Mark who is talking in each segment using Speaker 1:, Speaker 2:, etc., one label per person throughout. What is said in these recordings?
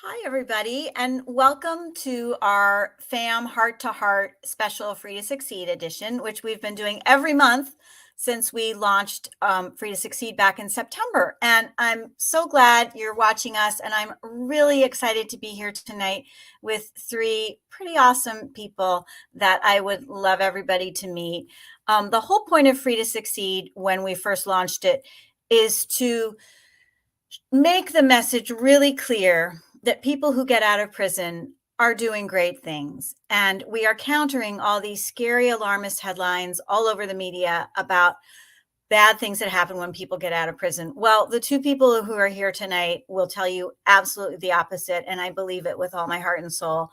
Speaker 1: Hi, everybody, and welcome to our FAM Heart to Heart special Free to Succeed edition, which we've been doing every month since we launched Free to Succeed back in September. And I'm so glad you're watching us, and I'm really excited to be here tonight with three pretty awesome people that I would love everybody to meet. The whole point of Free to Succeed when we first launched it is to make the message really clear that people who get out of prison are doing great things. And we are countering all these scary alarmist headlines all over the media about bad things that happen when people get out of prison. Well, the two people who are here tonight will tell you absolutely the opposite. And I believe it with all my heart and soul.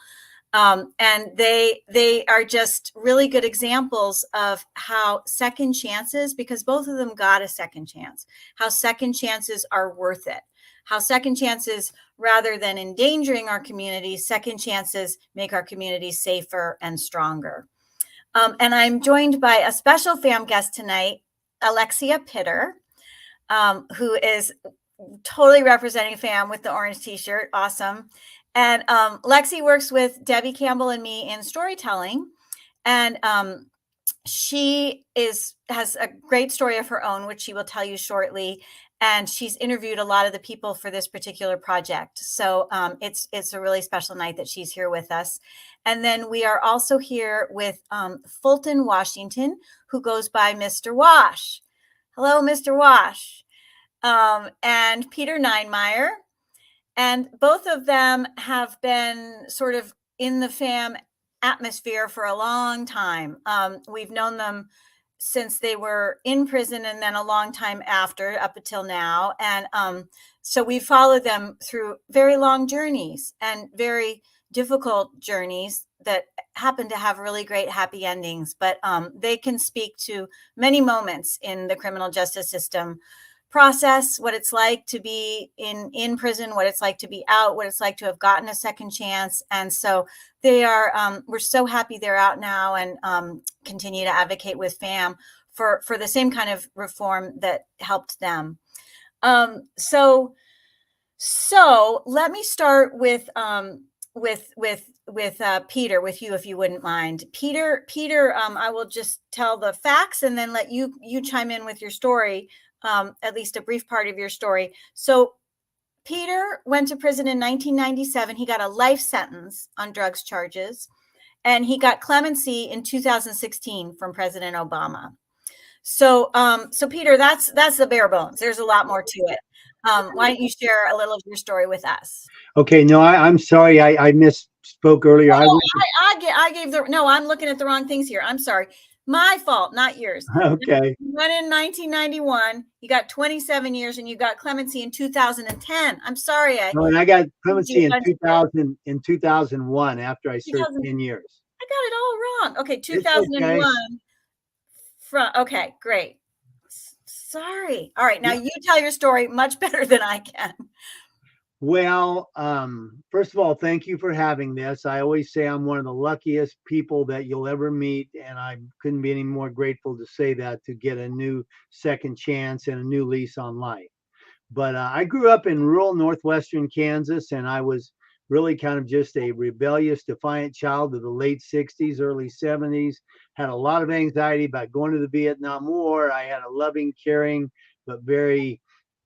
Speaker 1: And they are just really good examples of how second chances, because both of them got a second chance, how second chances are worth it, how second chances, rather than endangering our communities, second chances make our communities safer and stronger. And I'm joined by a special fam guest tonight, Alexia Pitter, who is totally representing fam with the orange t-shirt. Awesome. And Lexi works with Debbie Campbell and me in storytelling. And she has a great story of her own, which she will tell you shortly. And she's interviewed a lot of the people for this particular project. So it's a really special night that she's here with us. And then we are also here with Fulton, Washington, who goes by Mr. Wash. Hello, Mr. Wash. And Peter Ninemire. And both of them have been sort of in the fam atmosphere for a long time. We've known them since they were in prison and then a long time after, up until now. And so we followed them through very long journeys and very difficult journeys that happen to have really great happy endings. But they can speak to many moments in the criminal justice system process, what it's like to be in prison, what it's like to be out, what it's like to have gotten a second chance. And so they are, we're so happy they're out now and continue to advocate with FAM for the same kind of reform that helped them. So let me start with Peter, with you, if you wouldn't mind. Peter, I will just tell the facts and then let you chime in with your story. At least a brief part of your story. So Peter went to prison in 1997. He got a life sentence on drugs charges, and he got clemency in 2016 from President Obama. So Peter, that's the bare bones. There's a lot more to it. Why don't you share a little of your story with us?
Speaker 2: Okay, no, I'm sorry, I misspoke earlier.
Speaker 1: I gave no, I'm looking at the wrong things here. I'm sorry. My fault, not yours.
Speaker 2: Okay.
Speaker 1: You went in 1991, you got 27 years, and you got clemency in 2010. I'm sorry.
Speaker 2: No, and I got clemency in 2001 after I served 10 years.
Speaker 1: I got it all wrong. Okay, 2001. Okay, great. Sorry. All right, now you tell your story much better than I can.
Speaker 2: Well, first of all, thank you for having this. I always say I'm one of the luckiest people that you'll ever meet, and I couldn't be any more grateful to say that, to get a new second chance and a new lease on life. But I grew up in rural northwestern Kansas, and I was really kind of just a rebellious, defiant child of the late 60s, early 70s. Had a lot of anxiety about going to the Vietnam War. I had a loving, caring, but very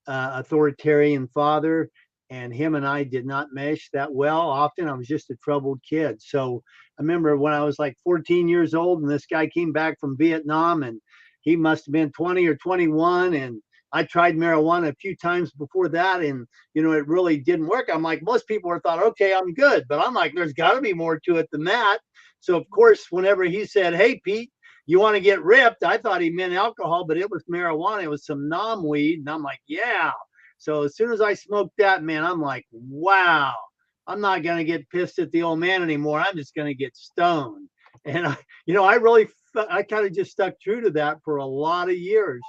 Speaker 2: authoritarian father. And him and I did not mesh that well. Often I was just a troubled kid. So I remember when I was like 14 years old and this guy came back from Vietnam, and he must have been 20 or 21. And I tried marijuana a few times before that, and it really didn't work. I'm like, most people are thought, okay, I'm good. But I'm like, there's got to be more to it than that. So of course, whenever he said, hey, Pete, you want to get ripped? I thought he meant alcohol, but it was marijuana. It was some nom weed. And I'm like, yeah. So as soon as I smoked that, man, I'm like, wow, I'm not going to get pissed at the old man anymore. I'm just going to get stoned. And I kind of just stuck true to that for a lot of years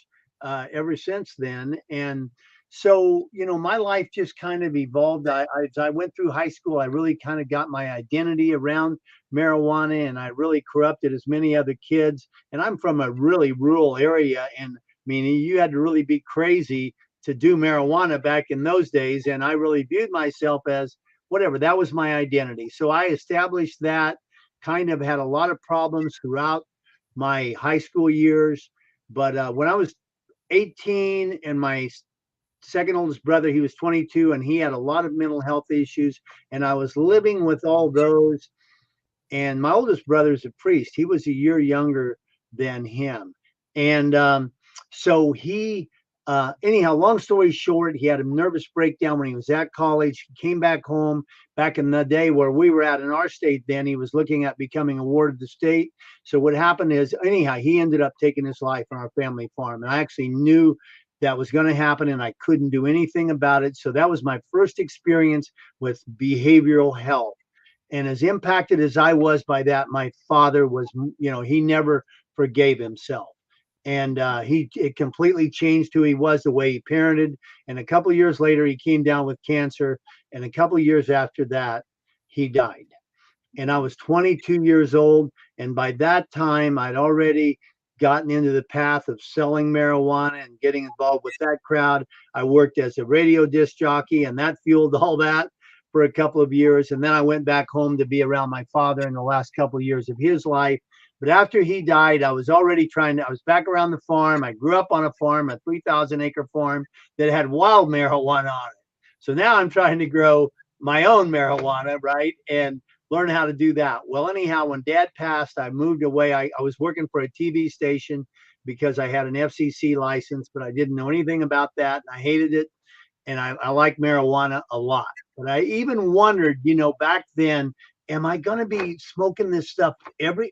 Speaker 2: ever since then. And so, my life just kind of evolved. As I went through high school, I really kind of got my identity around marijuana, and I really corrupted as many other kids. And I'm from a really rural area, and meaning you had to really be crazy to do marijuana back in those days. And I really viewed myself as whatever. That was my identity. So I established that, kind of had a lot of problems throughout my high school years. But when I was 18 and my second oldest brother, he was 22 and he had a lot of mental health issues. And I was living with all those. And my oldest brother is a priest. He was a year younger than him. And so anyhow, long story short, he had a nervous breakdown when he was at college. He came back home back in the day where we were at in our state then. He was looking at becoming a ward of the state. So what happened is, anyhow, he ended up taking his life on our family farm. And I actually knew that was going to happen and I couldn't do anything about it. So that was my first experience with behavioral health. And as impacted as I was by that, my father was, he never forgave himself. And it completely changed who he was, the way he parented. And a couple of years later, he came down with cancer. And a couple of years after that, he died. And I was 22 years old. And by that time, I'd already gotten into the path of selling marijuana and getting involved with that crowd. I worked as a radio disc jockey, and that fueled all that for a couple of years. And then I went back home to be around my father in the last couple of years of his life. But after he died, I was already I was back around the farm. I grew up on a farm, a 3,000 acre farm that had wild marijuana on it. So now I'm trying to grow my own marijuana, right? And learn how to do that. Well, anyhow, when Dad passed, I moved away. I was working for a TV station because I had an FCC license, but I didn't know anything about that. And I hated it. And I like marijuana a lot. But I even wondered, back then, am I going to be smoking this stuff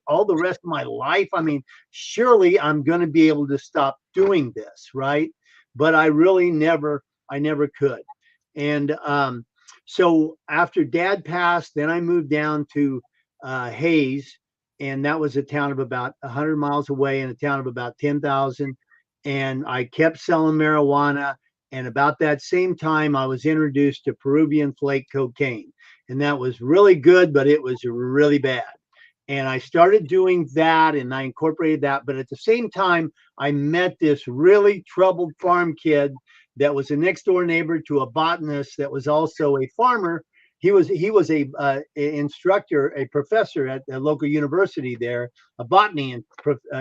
Speaker 2: all the rest of my life? I mean, surely I'm going to be able to stop doing this, right? But I really I never could. And so after Dad passed, then I moved down to Hayes, and that was a town of about 100 miles away in a town of about 10,000. And I kept selling marijuana. And about that same time, I was introduced to Peruvian flake cocaine. And that was really good, but it was really bad. And I started doing that and I incorporated that. But at the same time, I met this really troubled farm kid that was a next door neighbor to a botanist that was also a farmer. He was a instructor, a professor at the local university there, a botany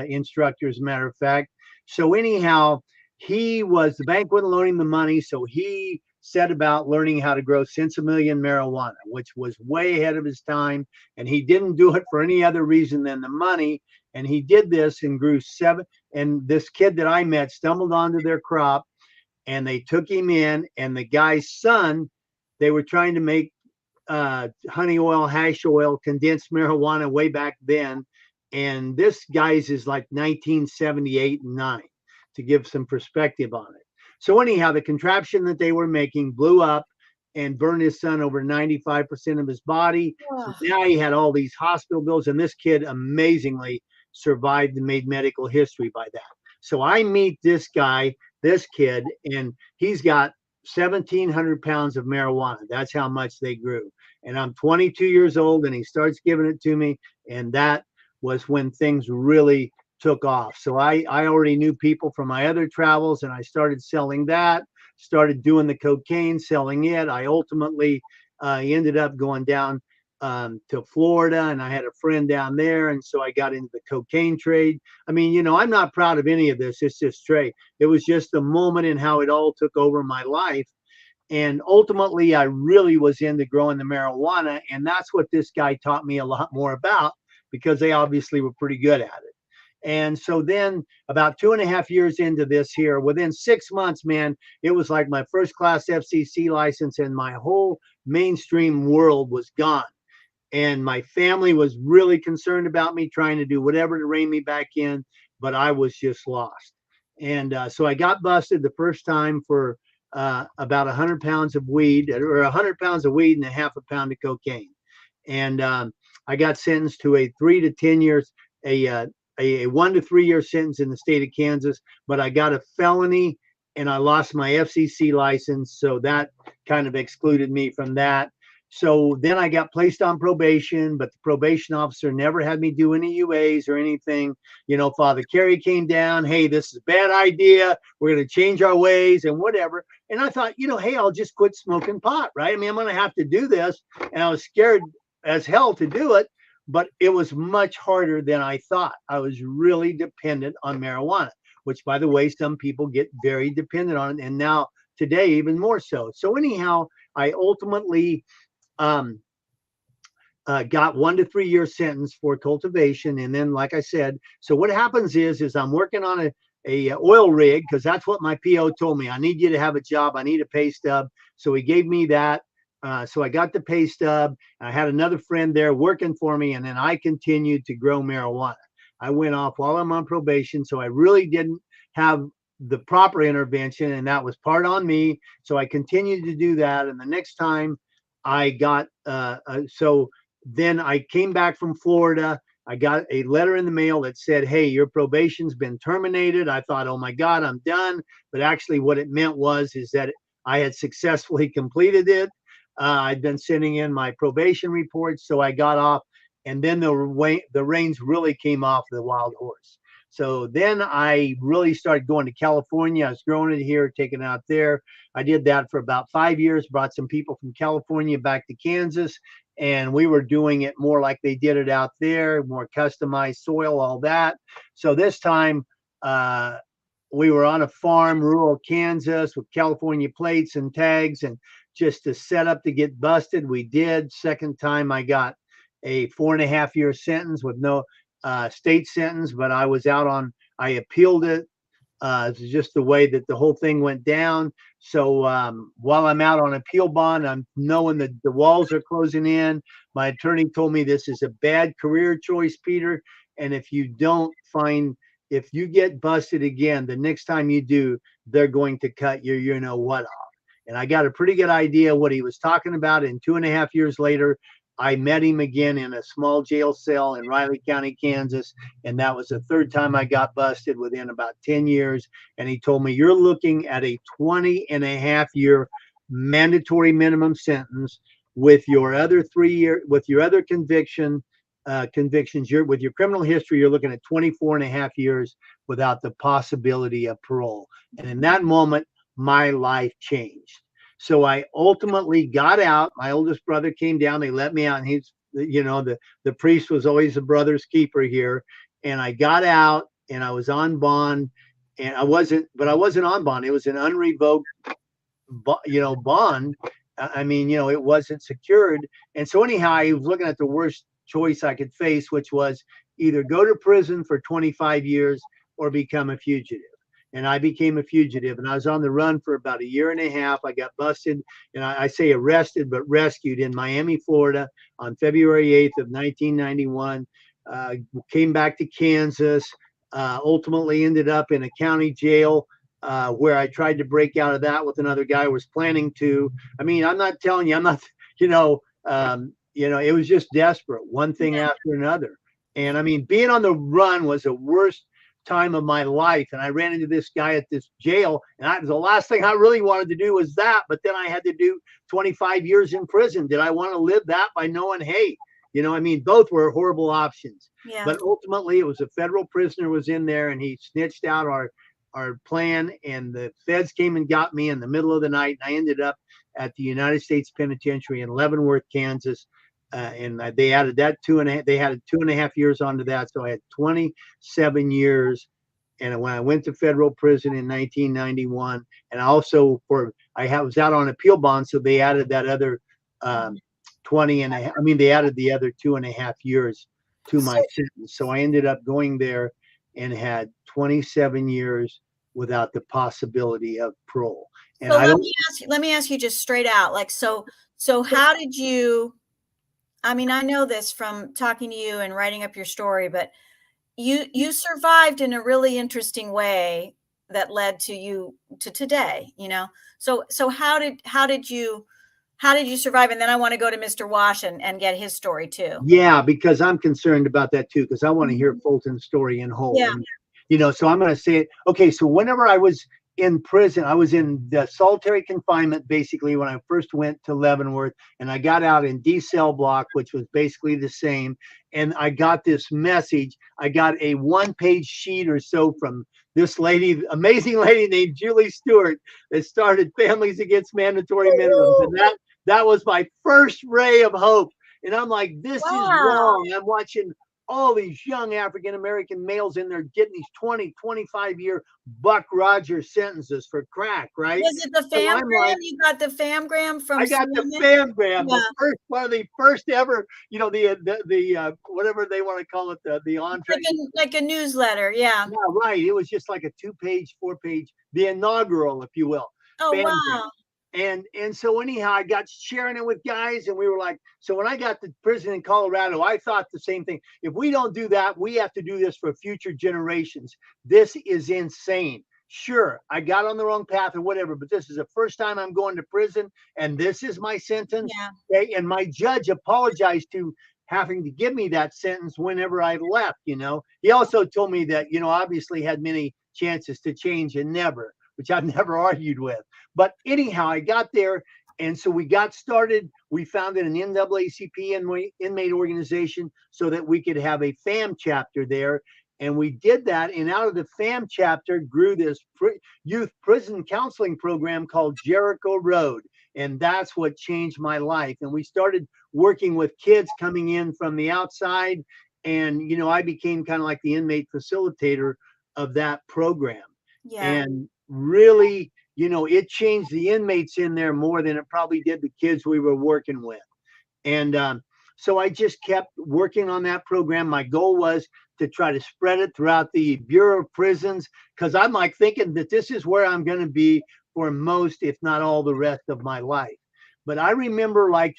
Speaker 2: instructor, as a matter of fact. So anyhow, the bank wouldn't loan him the money. So he set about learning how to grow Sinsemillion marijuana, which was way ahead of his time. And he didn't do it for any other reason than the money. And he did this and grew 7. And this kid that I met stumbled onto their crop and they took him in. And the guy's son, they were trying to make honey oil, hash oil, condensed marijuana way back then. And this guy's is like 1978 and 9. To give some perspective on it. So anyhow, the contraption that they were making blew up and burned his son over 95% of his body. So now he had all these hospital bills, and this kid amazingly survived and made medical history by that. So I meet this kid, and he's got 1,700 pounds of marijuana. That's how much they grew. And I'm 22 years old, and he starts giving it to me. And that was when things really took off. So I already knew people from my other travels, and I started selling that, started doing the cocaine, selling it. I ultimately ended up going down to Florida, and I had a friend down there. And so I got into the cocaine trade. I mean, I'm not proud of any of this. It's just trade. It was just a moment in how it all took over my life. And ultimately, I really was into growing the marijuana. And that's what this guy taught me a lot more about, because they obviously were pretty good at it. And so then about 2.5 years into this here, within 6 months, man, it was like my first class FCC license and my whole mainstream world was gone. And my family was really concerned about me, trying to do whatever to rein me back in, but I was just lost. And so I got busted the first time for about 100 pounds of weed, or 100 pounds of weed and a half a pound of cocaine. And I got sentenced to a 3 to 10 years, a 1 to 3 year sentence in the state of Kansas, but I got a felony and I lost my FCC license. So that kind of excluded me from that. So then I got placed on probation, but the probation officer never had me do any UAs or anything. Father Carey came down. Hey, this is a bad idea. We're going to change our ways and whatever. And I thought, hey, I'll just quit smoking pot, right? I mean, I'm going to have to do this. And I was scared as hell to do it, but it was much harder than I thought. I was really dependent on marijuana, which, by the way, some people get very dependent on it. And now today, even more so. So anyhow, I ultimately got 1 to 3 year sentence for cultivation. And then, like I said, so what happens is I'm working on a oil rig, because that's what my PO told me. I need you to have a job. I need a pay stub. So he gave me that. So I got the pay stub. I had another friend there working for me, and then I continued to grow marijuana. I went off while I'm on probation, so I really didn't have the proper intervention, and that was part on me. So I continued to do that. And the next time I got, so then I came back from Florida. I got a letter in the mail that said, hey, your probation's been terminated. I thought, oh my God, I'm done. But actually what it meant is that I had successfully completed it. I'd been sending in my probation reports, so I got off. And then the reins really came off the wild horse. So then I really started going to California. I was growing it here, taking it out there. I did that for about 5 years, brought some people from California back to Kansas, and we were doing it more like they did it out there, more customized soil, all that. So this time we were on a farm, rural Kansas, with California plates and tags, and just to set up to get busted, we did. Second time I got a 4.5 year sentence with no state sentence, but I was out on, I appealed it. It's just the way that the whole thing went down. So while I'm out on appeal bond, I'm knowing that the walls are closing in. My attorney told me this is a bad career choice, Peter. And if you get busted again, the next time you do, they're going to cut your off. And I got a pretty good idea what he was talking about. And 2.5 years later, I met him again in a small jail cell in Riley County, Kansas. And that was the third time I got busted within about 10 years. And he told me, you're looking at a 20.5 year mandatory minimum sentence with your other convictions. With your criminal history, you're looking at 24.5 years without the possibility of parole. And in that moment, my life changed. So I ultimately got out. My oldest brother came down. They let me out, and he's, the priest was always a brother's keeper here. And I got out, and I was on bond, and I wasn't on bond. It was an unrevoked, bond. I mean, it wasn't secured. And so anyhow, I was looking at the worst choice I could face, which was either go to prison for 25 years or become a fugitive. And I became a fugitive, and I was on the run for about 1.5 years. I got busted, and I say arrested, but rescued in Miami, Florida on February 8th of 1991. Came back to Kansas, ultimately ended up in a county jail where I tried to break out of that with another guy I was planning to. I mean, I'm not telling you, I'm not, it was just desperate, one thing after another. And I mean, being on the run was the worst time of my life. And I ran into this guy at this jail, and the last thing I really wanted to do was that. But then I had to do 25 years in prison. Did I want to live that by knowing, hey, I mean, both were horrible options.
Speaker 1: Yeah.
Speaker 2: But ultimately, it was a federal prisoner was in there, and he snitched out our plan, and the feds came and got me in the middle of the night. And I ended up at the United States Penitentiary in Leavenworth, Kansas. And they added that they had 2.5 years onto that. So I had 27 years. And when I went to federal prison in 1991, and also was out on appeal bond. So they added that other 20.5. They added the other 2.5 years to my sentence. So I ended up going there and had 27 years without the possibility of parole. And
Speaker 1: so let me ask you just straight out, like, so how did you, I mean, I know this from talking to you and writing up your story, but you survived in a really interesting way that led to you to today, So how did you survive? And then I want to go to Mr. Wash and get his story too.
Speaker 2: Yeah, because I'm concerned about that too, because I want to hear Fulton's story in whole.
Speaker 1: Yeah.
Speaker 2: And, so I'm going to say it. Okay, so whenever I was in prison. I was in the solitary confinement basically when I first went to Leavenworth, and I got out in D cell block, which was basically the same. And I got this message. I got a 1-page sheet or so from this lady, amazing lady named Julie Stewart, that started Families Against Mandatory Minimums. And that was my first ray of hope. And I'm like, this is
Speaker 1: Wow.
Speaker 2: wrong. I'm watching all these young African-American males in there getting these 20, 25-year Buck Rogers sentences for crack, right?
Speaker 1: Was it the
Speaker 2: So I'm
Speaker 1: famgram?
Speaker 2: like,
Speaker 1: You got the famgram from
Speaker 2: I got the
Speaker 1: CNN?
Speaker 2: famgram,
Speaker 1: Yeah.
Speaker 2: the first one of the first ever, you know, the whatever they want to call it, the entree.
Speaker 1: Like a newsletter, yeah.
Speaker 2: Yeah, right. It was just like a 2-page, 4-page, the inaugural, if you will,
Speaker 1: Oh,
Speaker 2: famgram.
Speaker 1: wow.
Speaker 2: And so anyhow, I got sharing it with guys, and we were like, so when I got to prison in Colorado, I thought the same thing. If we don't do that, we have to do this for future generations. This is insane. Sure, I got on the wrong path or whatever, but this is the first time I'm going to prison, and this is my sentence.
Speaker 1: Yeah.
Speaker 2: Okay? And my judge apologized to having to give me that sentence whenever I left. You know, he also told me that, you know, obviously had many chances to change and never, which I've never argued with. But anyhow, I got there, and so we got started. We founded an NAACP inmate organization so that we could have a FAM chapter there. And we did that. And out of the FAM chapter grew this youth prison counseling program called Jericho Road. And that's what changed my life. And we started working with kids coming in from the outside. And, you know, I became kind of like the inmate facilitator of that program.
Speaker 1: Yeah.
Speaker 2: And really, you know, it changed the inmates in there more than it probably did the kids we were working with. And so I just kept working on that program. My goal was to try to spread it throughout the Bureau of Prisons, because I'm like thinking that this is where I'm going to be for most, if not all, the rest of my life. But I remember like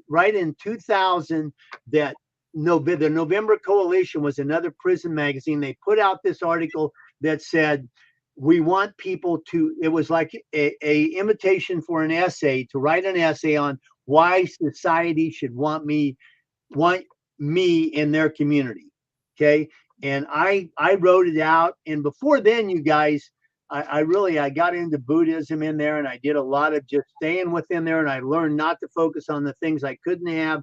Speaker 2: right in 2000 that the November Coalition was another prison magazine. They put out this article that said, we want people to, it was like a invitation for an essay, to write an essay on why society should want me in their community. Okay. And I wrote it out. And before then, you guys, I got into Buddhism in there, and I did a lot of just staying within there. And I learned not to focus on the things I couldn't have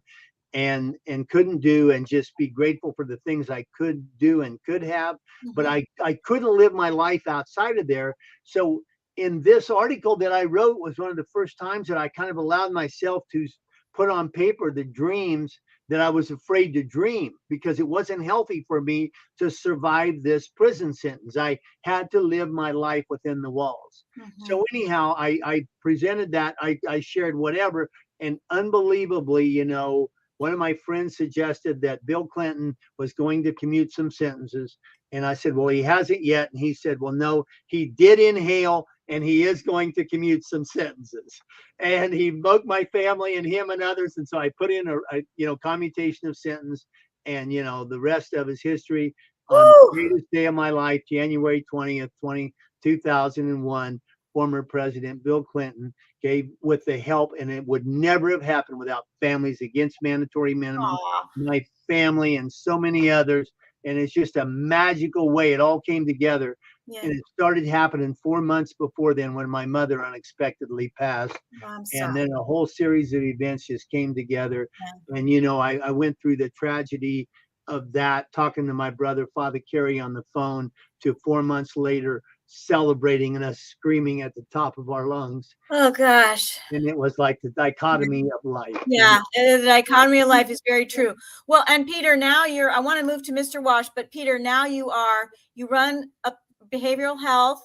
Speaker 2: and couldn't do, and just be grateful for the things I could do and could have. But I couldn't live my life outside of there. So in this article that I wrote was one of the first times that I kind of allowed myself to put on paper the dreams that I was afraid to dream, because it wasn't healthy for me to survive this prison sentence. I had to live my life within the walls. So anyhow, I presented that, I shared whatever, and unbelievably, you know, one of my friends suggested that Bill Clinton was going to commute some sentences. And I said, well, he hasn't yet. And he said, well, no, he did inhale, and he is going to commute some sentences. And he invoked my family and him and others. And so I put in a commutation of sentence, and, you know, the rest of his history. On the greatest day of my life, January 20th, 2001, former President Bill Clinton gave, with the help, and it would never have happened without Families Against Mandatory Minimum, my family, and so many others. And it's just a magical way it all came together. Yeah. And it started happening 4 months before then, when my mother unexpectedly passed. And then a whole series of events just came together. Yeah. And, you know, I went through the tragedy of that, talking to my brother, Father Carey, on the phone, to 4 months later celebrating and us screaming at the top of our lungs.
Speaker 1: Oh, gosh.
Speaker 2: And it was like the dichotomy of life.
Speaker 1: Yeah, the dichotomy of life is very true. Well, and Peter, now I want to move to Mr. Wash, but Peter, now you run a behavioral health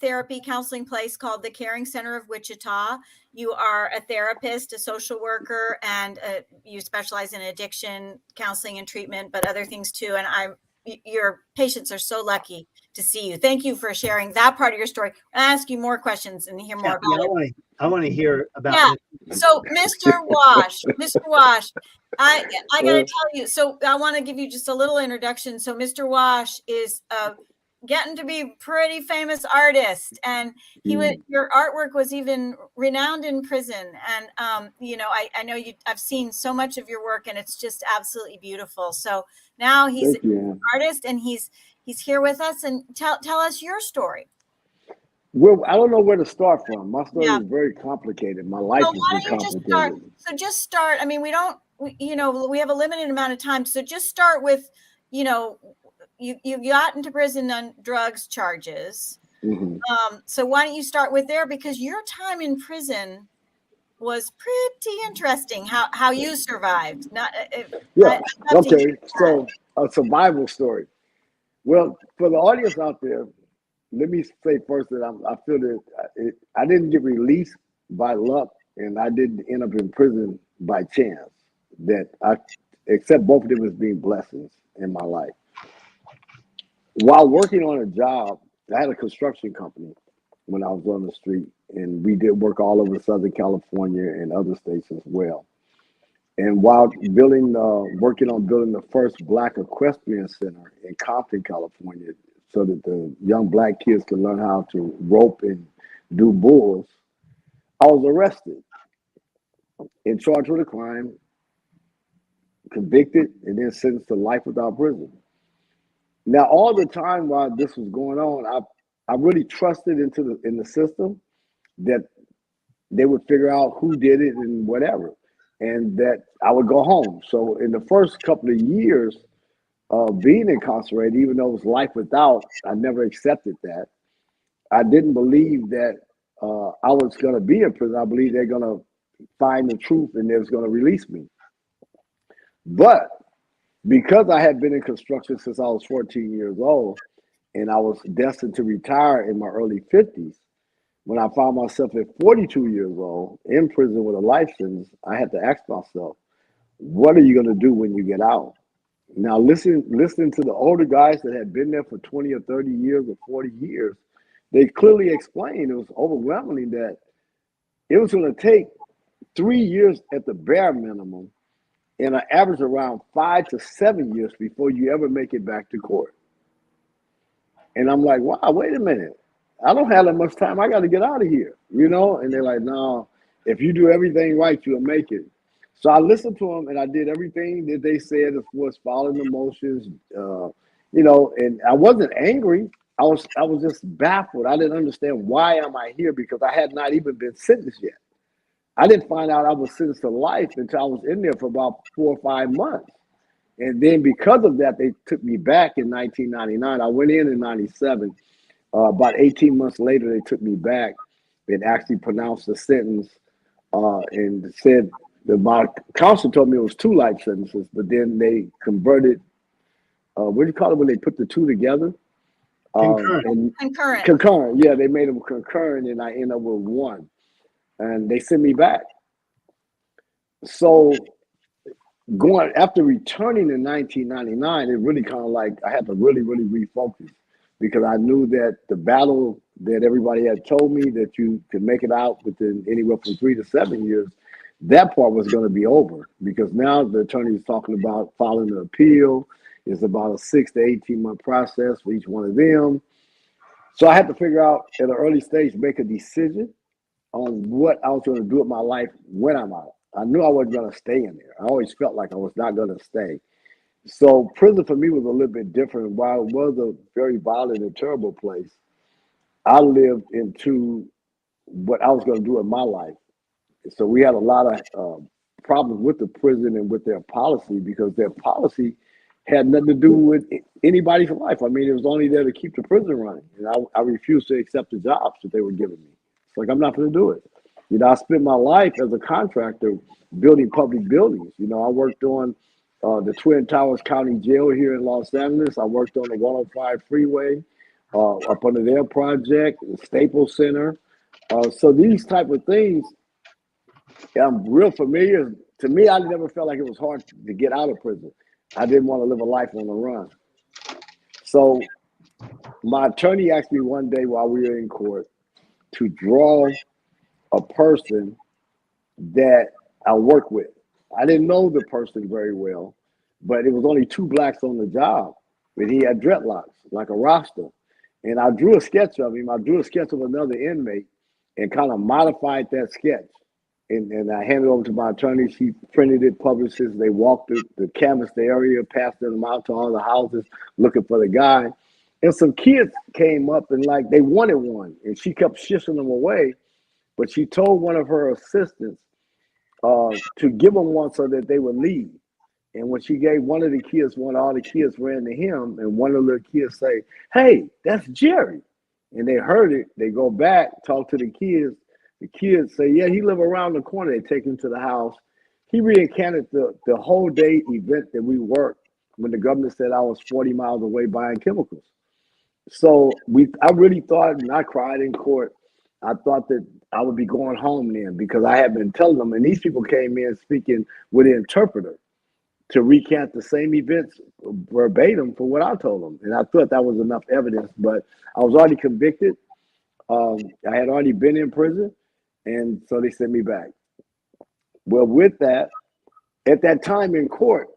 Speaker 1: therapy counseling place called the Caring Center of Wichita. You are a therapist, a social worker, and you specialize in addiction counseling and treatment, but other things too. And your patients are so lucky to see you. Thank you for sharing that part of your story. I'll ask you more questions and hear more about it.
Speaker 2: I want to hear about
Speaker 1: it. So Mr. Wash, I got to tell you, so I want to give you just a little introduction. So Mr. Wash is getting to be a pretty famous artist, and your artwork was even renowned in prison. And you know, I know I've seen so much of your work, and it's just absolutely beautiful. So now he's an artist, and he's here with us. And tell us your story.
Speaker 3: Well, I don't know where to start from. My story
Speaker 1: Yeah.
Speaker 3: is very complicated. My
Speaker 1: So
Speaker 3: life has
Speaker 1: why
Speaker 3: been
Speaker 1: don't you just start?
Speaker 3: complicated.
Speaker 1: So just start. I mean, we have a limited amount of time. So just start with, you got into prison on drugs charges.
Speaker 3: Hmm.
Speaker 1: So why don't you start with there? Because your time in prison was pretty interesting. How you survived. Not,
Speaker 3: Yeah.
Speaker 1: I'd love to hear
Speaker 3: Okay.
Speaker 1: that.
Speaker 3: So a survival story. Well, for the audience out there, let me say first that I feel that I didn't get released by luck, and I didn't end up in prison by chance. That I accept both of them as being blessings in my life. While working on a job, I had a construction company when I was on the street, and we did work all over Southern California and other states as well. And while working on building the first Black equestrian center in Compton, California, so that the young Black kids could learn how to rope and do bulls, I was arrested and charged with a crime, convicted, and then sentenced to life without prison. Now, all the time while this was going on, I really trusted in the system that they would figure out who did it and whatever, and that I would go home. So in the first couple of years of being incarcerated, even though it was life without, I never accepted that. I didn't believe that I was going to be in prison. I believe they're going to find the truth and they're going to release me. But because I had been in construction since I was 14 years old and I was destined to retire in my early 50s, when I found myself at 42 years old in prison with a life sentence, I had to ask myself, what are you going to do when you get out? Now, listening to the older guys that had been there for 20 or 30 years or 40 years, they clearly explained, it was overwhelming, that it was going to take 3 years at the bare minimum and an average around 5 to 7 years before you ever make it back to court. And I'm like, wow, wait a minute. I don't have that much time. I got to get out of here, you know? And they're like, no, if you do everything right, you'll make it. So I listened to them and I did everything that they said as far as following the motions, and I wasn't angry. I was just baffled. I didn't understand why am I here because I had not even been sentenced yet. I didn't find out I was sentenced to life until I was in there for about 4 or 5 months. And then because of that, they took me back in 1999. I went in 97. About 18 months later, they took me back and actually pronounced the sentence and said that my counsel told me it was 2 life sentences, but then they converted, what do you call it when they put the two together?
Speaker 2: Concurrent.
Speaker 3: And
Speaker 1: Concurrent.
Speaker 3: concurrent. Yeah, they made them concurrent and I ended up with one. And they sent me back. So going after returning in 1999, it really kind of like I had to really, really refocus because I knew that the battle that everybody had told me that you could make it out within anywhere from 3 to 7 years, that part was going to be over because now the attorney is talking about filing an appeal. It's about a 6 to 18 month process for each one of them. So I had to figure out at an early stage, make a decision on what I was going to do with my life when I'm out. I knew I wasn't going to stay in there. I always felt like I was not going to stay. So prison for me was a little bit different. While it was a very violent and terrible place, I lived into what I was going to do in my life. So we had a lot of problems with the prison and with their policy because their policy had nothing to do with anybody's life. I mean, it was only there to keep the prison running. And I refused to accept the jobs that they were giving me. It's like, I'm not going to do it. I spent my life as a contractor building public buildings. I worked on the Twin Towers County Jail here in Los Angeles. I worked on the 105 freeway up under their project, the Staples Center. So these type of things, I'm real familiar. To me, I never felt like it was hard to get out of prison. I didn't want to live a life on the run. So my attorney asked me one day while we were in court to draw a person that I work with. I didn't know the person very well, but it was only 2 blacks on the job. And he had dreadlocks, like a roster. And I drew a sketch of him. I drew a sketch of another inmate and kind of modified that sketch. And I handed it over to my attorney. She printed it, published it. They walked the canvas, the area, passed them out to all the houses looking for the guy. And some kids came up and like they wanted one, and she kept shishing them away. But she told one of her assistants to give them one so that they would leave. And when she gave one of the kids one, all the kids ran to him, and one of the little kids say, "Hey, that's Jerry." And they heard it. They go back, talk to the kids. The kids say, "Yeah, he live around the corner." They take him to the house. He recanted the whole day event that we worked when the governor said I was 40 miles away buying chemicals. So I really thought, and I cried in court. I thought that I would be going home then because I had been telling them, and these people came in speaking with an interpreter to recant the same events verbatim for what I told them. And I thought that was enough evidence, but I was already convicted. I had already been in prison, and so they sent me back. Well, with that, at that time in court,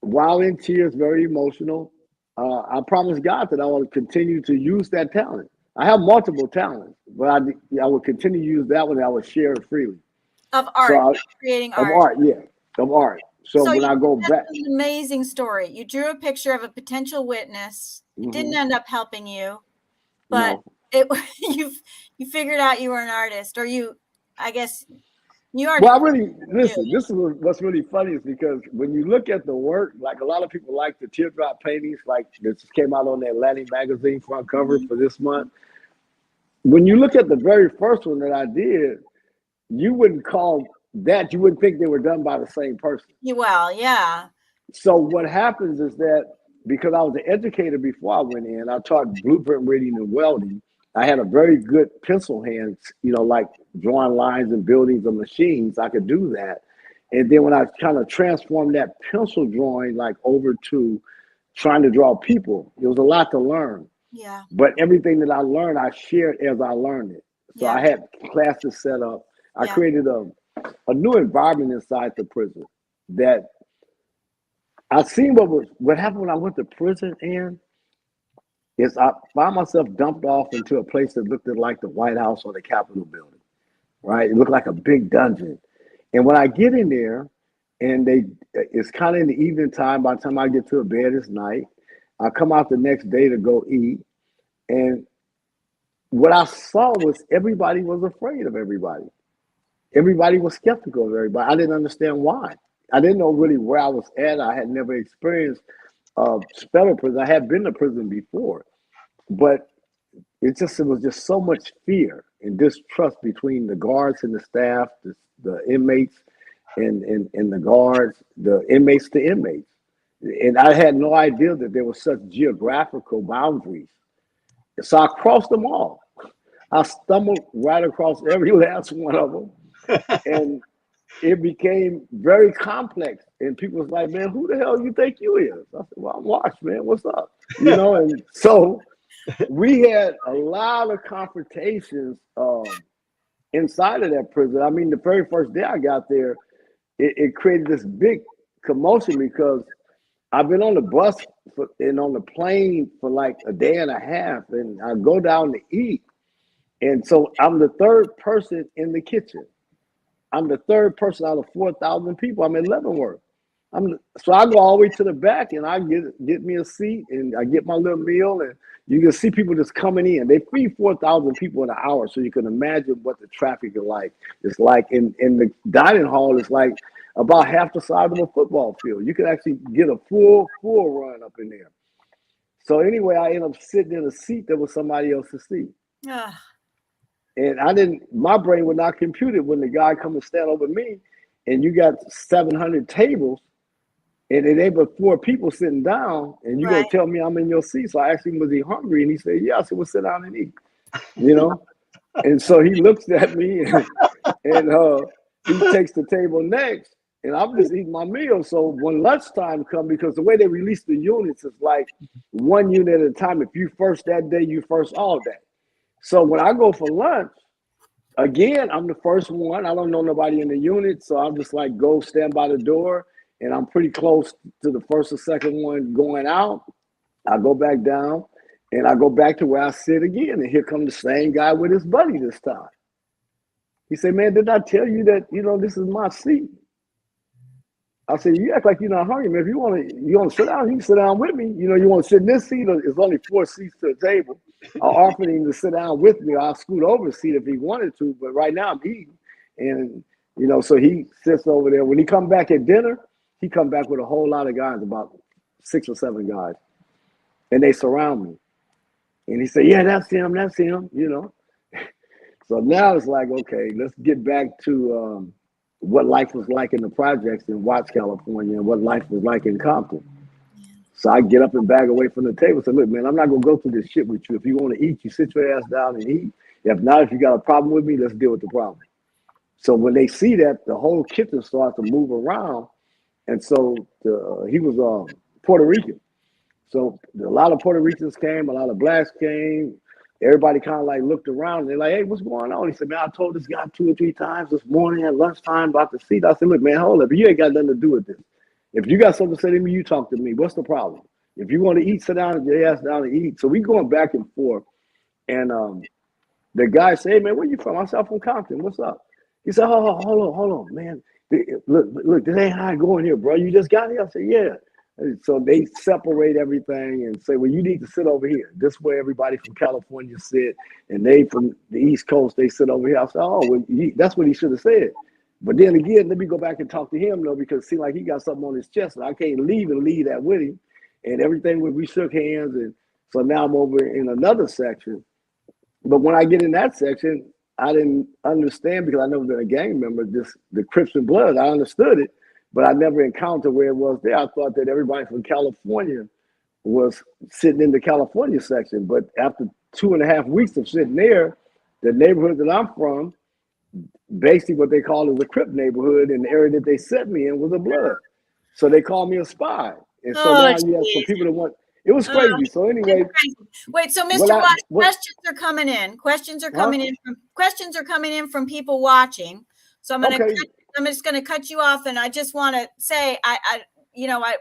Speaker 3: while in tears, very emotional, I promised God that I would continue to use that talent. I have multiple talents, but I would continue to use that one. I would share it freely.
Speaker 1: Of art, creating art.
Speaker 3: Of art, yeah, of art. So when I go back,
Speaker 1: an amazing story. You drew a picture of a potential witness. It didn't end up helping you, but you figured out you were an artist, or I guess you already.
Speaker 3: Well, I really listen. This is what's really funny is because when you look at the work, like a lot of people like the teardrop paintings, like this came out on the Atlantic magazine front cover for this month. When you look at the very first one that I did, you wouldn't call that. You wouldn't think they were done by the same person.
Speaker 1: Well, yeah.
Speaker 3: So what happens is that because I was an educator before I went in, I taught blueprint reading and welding. I had a very good pencil hand, like drawing lines and buildings of machines. I could do that. And then when I kind of transformed that pencil drawing like over to trying to draw people, there was a lot to learn.
Speaker 1: Yeah.
Speaker 3: But everything that I learned, I shared as I learned it. So I had classes set up. I created a new environment inside the prison that I seen what happened when I went to prison, and is I found myself dumped off into a place that looked like the White House or the Capitol building, right? It looked like a big dungeon. And when I get in there, and it's kind of in the evening time, by the time I get to a bed, it's night. I come out the next day to go eat. And what I saw was everybody was afraid of everybody. Everybody was skeptical of everybody. I didn't understand why. I didn't know really where I was at. I had never experienced federal prison. I had been to prison before, but it was just so much fear and distrust between the guards and the staff, the inmates and the guards, the inmates to inmates. And I had no idea that there were such geographical boundaries. So I crossed them all. I stumbled right across every last one of them. And it became very complex. And people was like, "Man, who the hell you think you is?" I said, "Well, I'm Watch, man. What's up?" And so we had a lot of confrontations inside of that prison. I mean, the very first day I got there, it created this big commotion because I've been on the bus and on the plane for like a day and a half, and I go down to eat. And so I'm the third person in the kitchen. I'm the third person out of 4,000 people. I'm in Leavenworth. So I go all the way to the back, and I get me a seat, and I get my little meal, and you can see people just coming in. They feed 4,000 people in an hour, so you can imagine what the traffic is like. It's like in the dining hall, it's like about half the size of a football field. You can actually get a full run up in there. So anyway, I end up sitting in a seat that was somebody else's seat. And my brain would not compute it when the guy come and stand over me, and you got 700 tables, and it ain't but 4 people sitting down, and you gonna tell me I'm in your seat. So I asked him, was he hungry? And he said, yeah. I said, well, sit down and eat, And so he looks at me and he takes the table next, and I'm just eating my meal. So when lunchtime comes, because the way they release the units is like 1 unit at a time. If you first that day, you first all day. So when I go for lunch, again, I'm the first one. I don't know nobody in the unit, so I'm just like go stand by the door, and I'm pretty close to the first or second one going out. I go back down, and I go back to where I sit again, and here comes the same guy with his buddy this time. He said, "Man, did I tell you that, this is my seat?" I said, you act like you're not hungry, man. If you want to sit down, you can sit down with me. You want to sit in this seat. It's only 4 seats to the table. I offered him to sit down with me. I'll scoot over a seat if he wanted to, but right now I'm eating. And, so he sits over there. When he come back at dinner, he come back with a whole lot of guys, about 6 or 7 guys. And they surround me. And he said, yeah, that's him. So now it's like, okay, let's get back to what life was like in the projects in Watts, California, and what life was like in Compton. So I get up and back away from the table and say, look, man, I'm not going to go through this shit with you. If you want to eat, you sit your ass down and eat. If not, if you got a problem with me, let's deal with the problem. So when they see that, the whole kitchen starts to move around. And so he was Puerto Rican. So a lot of Puerto Ricans came, a lot of blacks came. Everybody kind of like looked around and they're like, hey, what's going on? He said, man, I told this guy 2 or 3 times this morning at lunchtime about the seat. I said, look, man, hold up. You ain't got nothing to do with this. If you got something to say to me, you talk to me. What's the problem? If you want to eat, sit down and your ass down and eat. So we going back and forth. And the guy said, hey, man, where you from? I said, I'm from Compton. What's up? He said, hold on, man. Look, this ain't how I go in here, bro. You just got here? I said, yeah. So they separate everything and say, well, you need to sit over here. This is where everybody from California sit. And they from the East Coast, they sit over here. I said, oh, well, that's what he should have said. But then again, let me go back and talk to him, though, because it seemed like he got something on his chest. And I can't leave that with him. And everything, we shook hands. And so now I'm over in another section. But when I get in that section, I didn't understand because I never been a gang member, the Crips and Bloods. I understood it. But I never encountered where it was there. I thought that everybody from California was sitting in the California section. But after 2.5 weeks of sitting there, the neighborhood that I'm from, basically what they call is a Crip neighborhood, and the area that they set me in was a Blood. So they called me a spy. And so now you have some people that want, it was crazy. So anyway.
Speaker 1: Wait, so Mr. Watts, questions are coming in. Questions are coming in from people watching. So I'm just going to cut you off, and I just want to say, I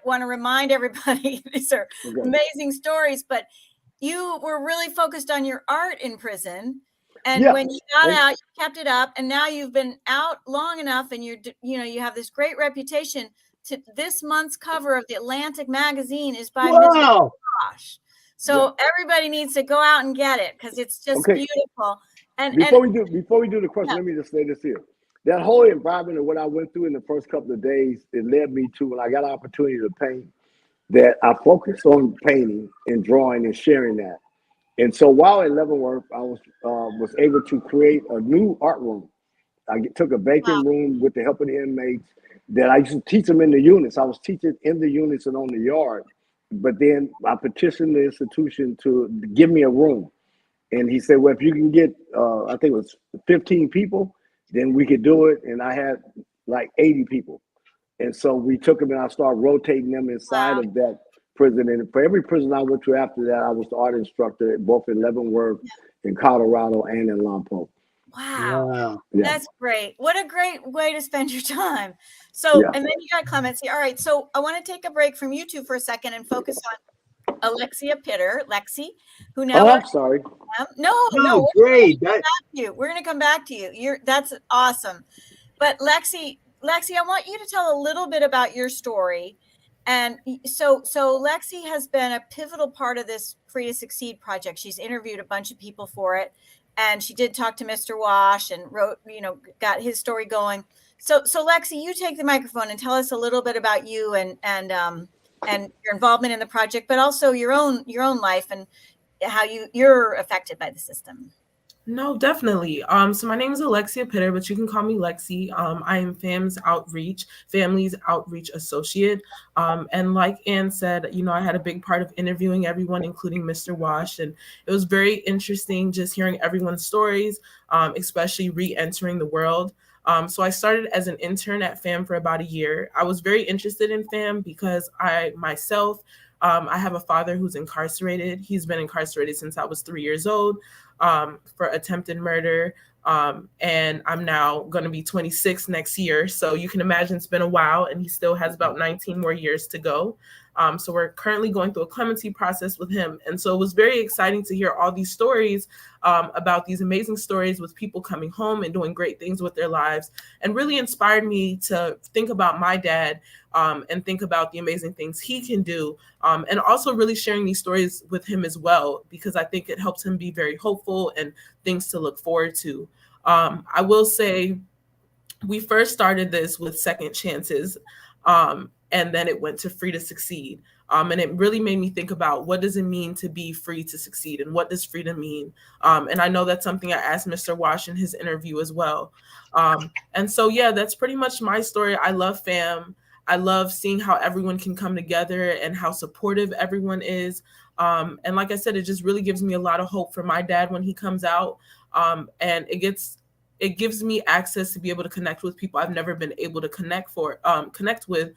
Speaker 1: want to remind everybody these are amazing stories, but you were really focused on your art in prison, and when you got out, you kept it up, and now you've been out long enough, and you have this great reputation. To this month's cover of the Atlantic magazine is by Mr. Josh. So everybody needs to go out and get it because it's just beautiful. And
Speaker 3: before we do the question, let me just say this here. That whole environment of what I went through in the first couple of days, it led me to, when I got an opportunity to paint, that I focused on painting and drawing and sharing that. And so while at Leavenworth, I was able to create a new art room. I took a vacant room with the help of the inmates that I used to teach them in the units. I was teaching in the units and on the yard. But then I petitioned the institution to give me a room. And he said, well, if you can get, I think it was 15 people, then we could do it. And I had like 80 people. And so we took them and I started rotating them inside of that prison. And for every prison I went to after that, I was the art instructor, both in Leavenworth, in Colorado, and in Lompoc.
Speaker 1: Wow. That's great. What a great way to spend your time. So, and then you got comments here. All right. So I want to take a break from you two for a second and focus on Alexia Pitter, Lexi, who now.
Speaker 3: Oh, I'm sorry.
Speaker 1: No,
Speaker 2: great.
Speaker 1: We're going to come back to you. That's awesome. But Lexi, I want you to tell a little bit about your story. And so Lexi has been a pivotal part of this Free to Succeed project. She's interviewed a bunch of people for it. And she did talk to Mr. Wash and wrote, got his story going. So Lexi, you take the microphone and tell us a little bit about you and your involvement in the project, but also your own life and how you're affected by the system.
Speaker 4: No, definitely. So my name is Alexia Pitter, but you can call me Lexi. I am Family's Outreach Associate. And like Ann said, I had a big part of interviewing everyone, including Mr. Wash. And it was very interesting just hearing everyone's stories, especially re-entering the world. So I started as an intern at FAM for about a year. I was very interested in FAM because I have a father who's incarcerated. He's been incarcerated since I was 3 years old for attempted murder. And I'm now going to be 26 next year. So you can imagine it's been a while and he still has about 19 more years to go. So we're currently going through a clemency process with him. And so it was very exciting to hear all these stories about these amazing stories with people coming home and doing great things with their lives, and really inspired me to think about my dad and think about the amazing things he can do. And also really sharing these stories with him as well, because I think it helps him be very hopeful and things to look forward to. I will say we first started this with second chances, and then it went to free to succeed. And it really made me think about, what does it mean to be free to succeed, and what does freedom mean? And I know that's something I asked Mr. Wash in his interview as well. And so, yeah, that's pretty much my story. I love FAM. I love seeing how everyone can come together and how supportive everyone is. And like I said, it just really gives me a lot of hope for my dad when he comes out. And it gives me access to be able to connect with people I've never been able to connect with,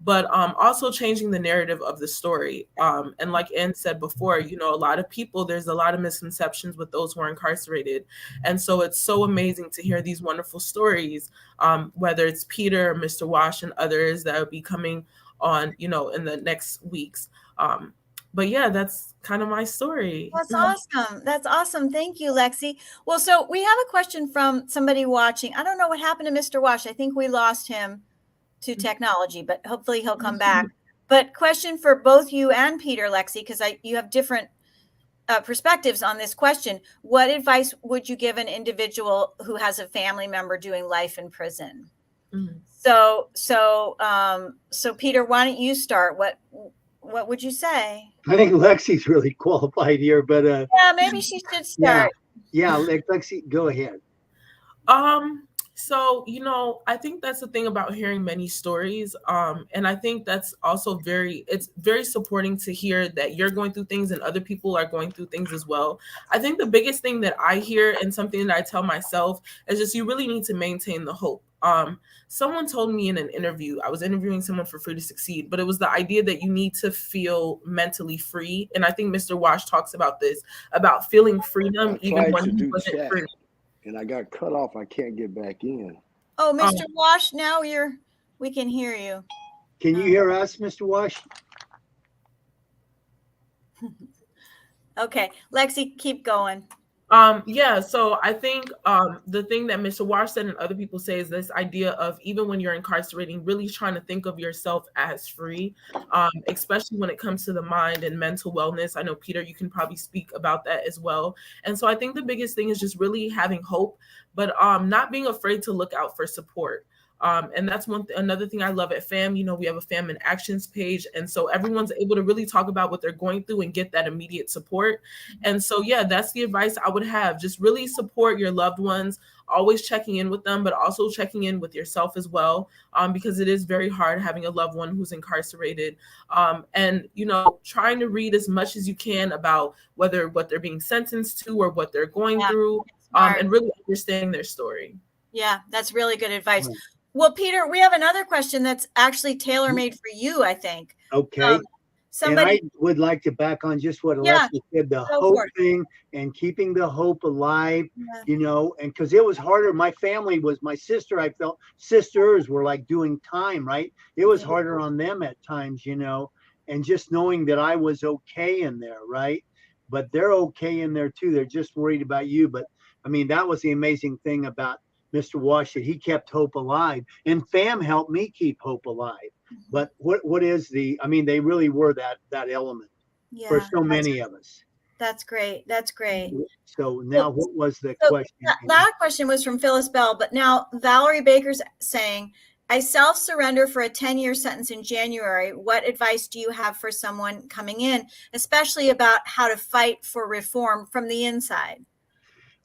Speaker 4: but also changing the narrative of the story. And like Ann said before, a lot of people, there's a lot of misconceptions with those who are incarcerated. And so it's so amazing to hear these wonderful stories, whether it's Peter, or Mr. Wash, and others that will be coming on, in the next weeks. But yeah, that's kind of my story.
Speaker 1: That's awesome. That's awesome. Thank you, Lexi. Well, so we have a question from somebody watching. I don't know what happened to Mr. Wash. I think we lost him to technology, but hopefully he'll come back. But question for both you and Peter, Lexi, because you have different perspectives on this question. What advice would you give an individual who has a family member doing life in prison? Mm-hmm. So Peter, why don't you start? What would you say?
Speaker 2: I think Lexi's really qualified here, but
Speaker 1: yeah, maybe she should start.
Speaker 2: Yeah, Lexi, go ahead.
Speaker 4: So, I think that's the thing about hearing many stories. And I think that's also it's very supporting to hear that you're going through things and other people are going through things as well. I think the biggest thing that I hear, and something that I tell myself, is just you really need to maintain the hope. Someone told me in an interview, I was interviewing someone for Free to Succeed, but it was the idea that you need to feel mentally free. And I think Mr. Wash talks about this, about feeling freedom even when he wasn't free.
Speaker 3: And I got cut off. I can't get back in.
Speaker 1: Oh, Mr. Wash, now we can hear you.
Speaker 2: Can you hear us, Mr. Wash?
Speaker 1: Okay, Lexi, keep going.
Speaker 4: Yeah, so I think the thing that Mr. Wash said and other people say is this idea of, even when you're incarcerating, really trying to think of yourself as free, especially when it comes to the mind and mental wellness. I know, Peter, you can probably speak about that as well. And so I think the biggest thing is just really having hope, but not being afraid to look out for support. And that's another thing I love at FAM. We have a FAM in Actions page. And so everyone's able to really talk about what they're going through and get that immediate support. And so, yeah, that's the advice I would have. Just really support your loved ones, always checking in with them, but also checking in with yourself as well, because it is very hard having a loved one who's incarcerated. And, trying to read as much as you can about whether what they're being sentenced to or what they're going through, and really understanding their story.
Speaker 1: Yeah, that's really good advice. Well, Peter, we have another question that's actually tailor-made for you, I think.
Speaker 2: Okay. And I would like to back on just what Alexa said, the hope thing and keeping the hope alive, and because it was harder. My sister, I felt sisters were like doing time, right? It was harder on them at times, and just knowing that I was okay in there, right? But they're okay in there too. They're just worried about you. But I mean, that was the amazing thing about Mr. Wash, that he kept hope alive, and FAM helped me keep hope alive. But what is they really were that element for so many of us.
Speaker 1: That's great. That's great.
Speaker 2: So now what was the question?
Speaker 1: That question was from Phyllis Bell, but now Valerie Baker's saying, I self-surrender for a 10-year sentence in January. What advice do you have for someone coming in, especially about how to fight for reform from the inside?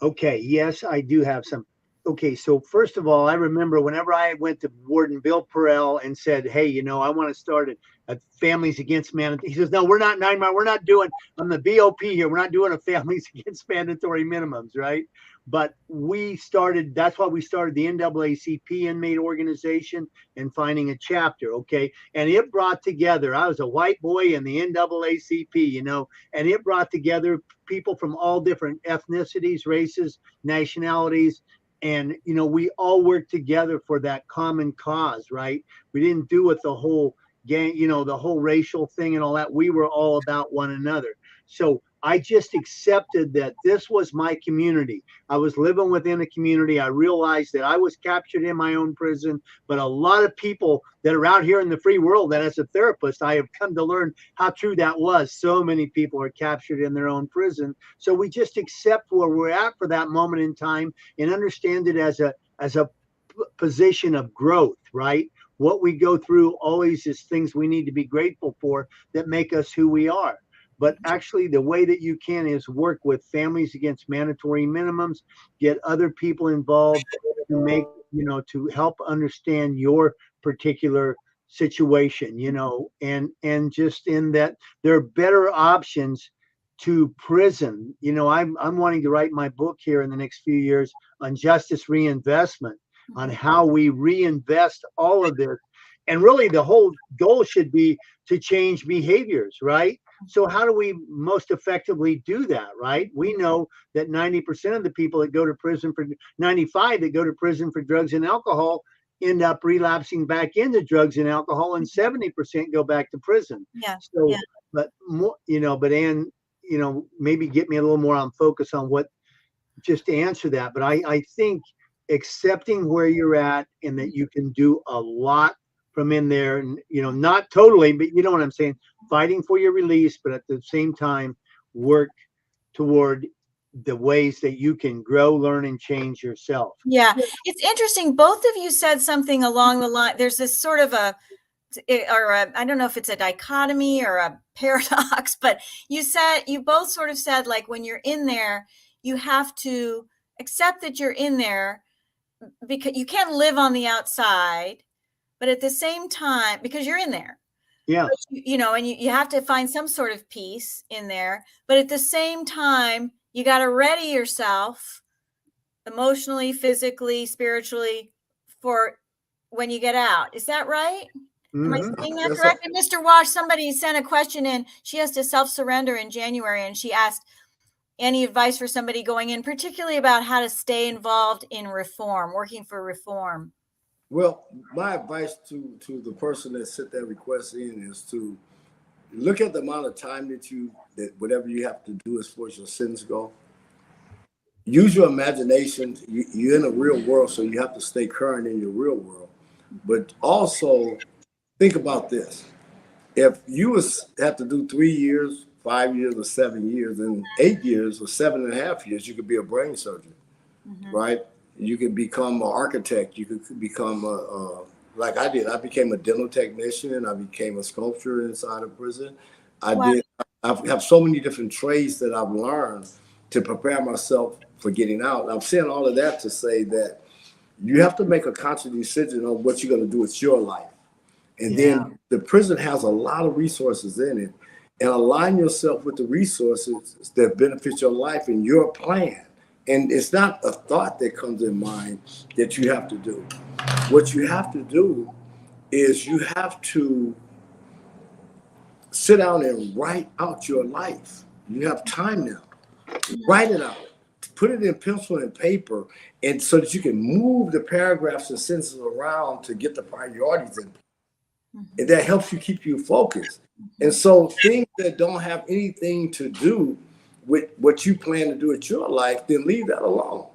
Speaker 2: Okay. Yes, I do have some. Okay, so first of all, I remember whenever I went to Warden Bill Perrell and said, hey, I want to start a Families Against Mandatory. He says, no, we're not Ninemire. We're not doing, I'm the BOP here. We're not doing a Families Against Mandatory Minimums, right? But that's why we started the NAACP inmate organization and finding a chapter, okay? And it brought together, I was a white boy in the NAACP, and it brought together people from all different ethnicities, races, nationalities. And, we all worked together for that common cause, right? We didn't do it the whole, gang, the whole racial thing and all that. We were all about one another. So I just accepted that this was my community. I was living within a community. I realized that I was captured in my own prison, but a lot of people that are out here in the free world, that as a therapist, I have come to learn how true that was. So many people are captured in their own prison. So we just accept where we're at for that moment in time and understand it as a position of growth, right? What we go through always is things we need to be grateful for that make us who we are. But actually, the way that you can is work with Families Against Mandatory Minimums, get other people involved to make, to help understand your particular situation, and just in that there are better options to prison. I'm wanting to write my book here in the next few years on justice reinvestment, on how we reinvest all of this. And really, the whole goal should be to change behaviors, right? So how do we most effectively do that, right? We know that 90% of the people that go to prison for 95 that go to prison for drugs and alcohol end up relapsing back into drugs and alcohol, and 70% go back to prison.
Speaker 1: Yeah.
Speaker 2: So,
Speaker 1: yeah.
Speaker 2: but more, but Ann, maybe get me a little more on focus on what, just to answer that. But I think accepting where you're at and that you can do a lot from in there, and not totally, but you know what I'm saying, fighting for your release, but at the same time work toward the ways that you can grow, learn, and change yourself.
Speaker 1: Yeah, it's interesting. Both of you said something along the line. There's this sort of I don't know if it's a dichotomy or a paradox, but you both sort of said, like, when you're in there, you have to accept that you're in there, because you can't live on the outside, but at the same time, because you're in there.
Speaker 2: Yeah.
Speaker 1: But, and you have to find some sort of peace in there, but at the same time, you got to ready yourself emotionally, physically, spiritually for when you get out. Is that right? Am I saying that correctly? Mr. Wash, somebody sent a question in. She has to self-surrender in January, and she asked any advice for somebody going in, particularly about how to stay involved in reform, working for reform.
Speaker 3: Well, my advice to the person that sent that request in is to look at the amount of time that whatever you have to do as far as your sentence go. Use your imagination. You're in a real world, so you have to stay current in your real world. But also think about this. If you have to do 3 years, 5 years, or 7 years, and 8 years or 7.5 years, you could be a brain surgeon, right? You could become an architect. You could become like I did. I became a dental technician, and I became a sculptor inside of prison. I have so many different trades that I've learned to prepare myself for getting out. I'm saying all of that to say that you have to make a conscious decision on what you're going to do with your life. And then the prison has a lot of resources in it, and align yourself with the resources that benefit your life and your plan. And it's not a thought that comes in mind that you have to do. What you have to do is you have to sit down and write out your life. You have time now. Write it out. Put it in pencil and paper, and so that you can move the paragraphs and sentences around to get the priorities in. And that helps you keep you focused. And so things that don't have anything to do with what you plan to do with your life, then leave that alone.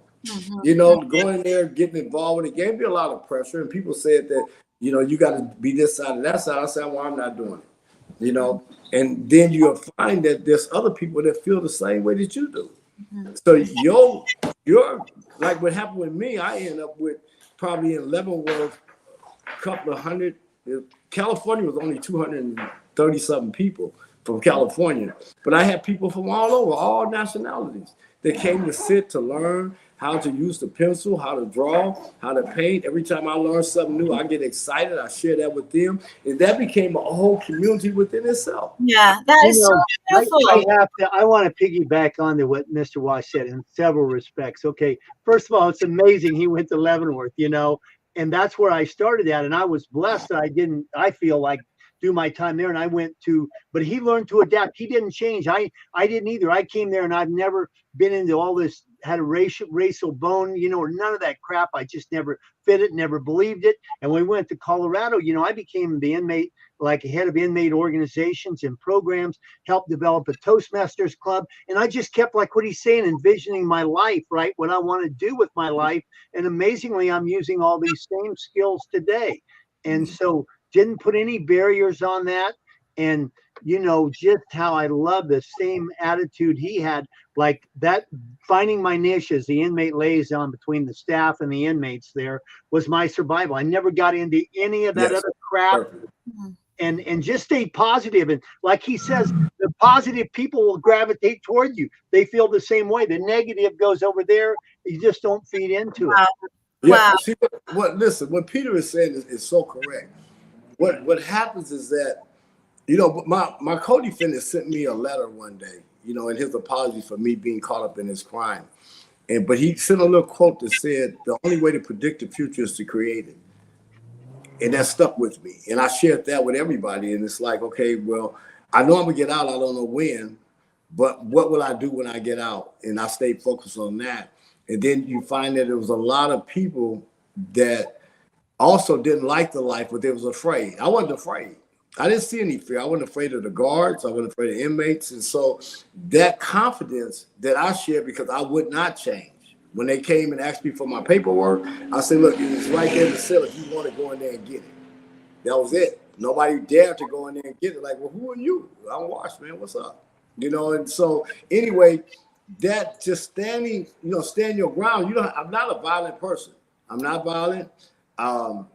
Speaker 3: Going there, getting involved with it gave me a lot of pressure. And people said that, you got to be this side and that side. I said, well, I'm not doing it, and then you'll find that there's other people that feel the same way that you do. So you're like what happened with me, I ended up with probably in Leavenworth, a couple of hundred. California was only 230 something people from California, but I had people from all over, all nationalities that came to sit to learn how to use the pencil, how to draw, how to paint. Every time I learn something new, I get excited. I share that with them, and that became a whole community within itself.
Speaker 1: Yeah, that is so beautiful.
Speaker 2: I want to piggyback on to what Mr. Wash said in several respects. Okay, first of all, it's amazing he went to Leavenworth, and that's where I started at, and I was blessed that I feel like, do my time there, and I went to, but he learned to adapt. He didn't change. I didn't either. I came there, and I've never been into all this, had a racial bone, or none of that crap. I just never fit it, never believed it. And when we went to Colorado, I became the inmate like head of inmate organizations and programs, helped develop a Toastmasters club. And I just kept, like what he's saying, envisioning my life, right? What I want to do with my life. And amazingly, I'm using all these same skills today. And so didn't put any barriers on that. And, you know, just how I love the same attitude he had, like that, finding my niche as the inmate liaison between the staff and the inmates there was my survival. I never got into any of that other crap. And just stay positive. And like he says, the positive people will gravitate toward you. They feel the same way. The negative goes over there. You just don't feed into it.
Speaker 3: Yeah. Wow. See, listen, what Peter is saying is so correct. What happens is that, you know, my co-defendant sent me a letter one day, you know, in his apology for me being caught up in his crime. But he sent a little quote that said, the only way to predict the future is to create it. And that stuck with me. And I shared that with everybody. And it's like, okay, well, I know I'm gonna get out. I don't know when, but what will I do when I get out? And I stayed focused on that. And then you find that there was a lot of people that also didn't like the life, but they was afraid. I wasn't afraid. I didn't see any fear. I wasn't afraid of the guards. I wasn't afraid of inmates. And so that confidence that I shared, because I would not change. When they came and asked me for my paperwork, I said, look, it's right there in the cell if you want to go in there and get it. That was it. Nobody dared to go in there and get it. Like, well, who are you? I'm Wash, man. What's up? You know, and so anyway, that just standing, you know, stand your ground. You know, I'm not a violent person. I'm not violent. I'm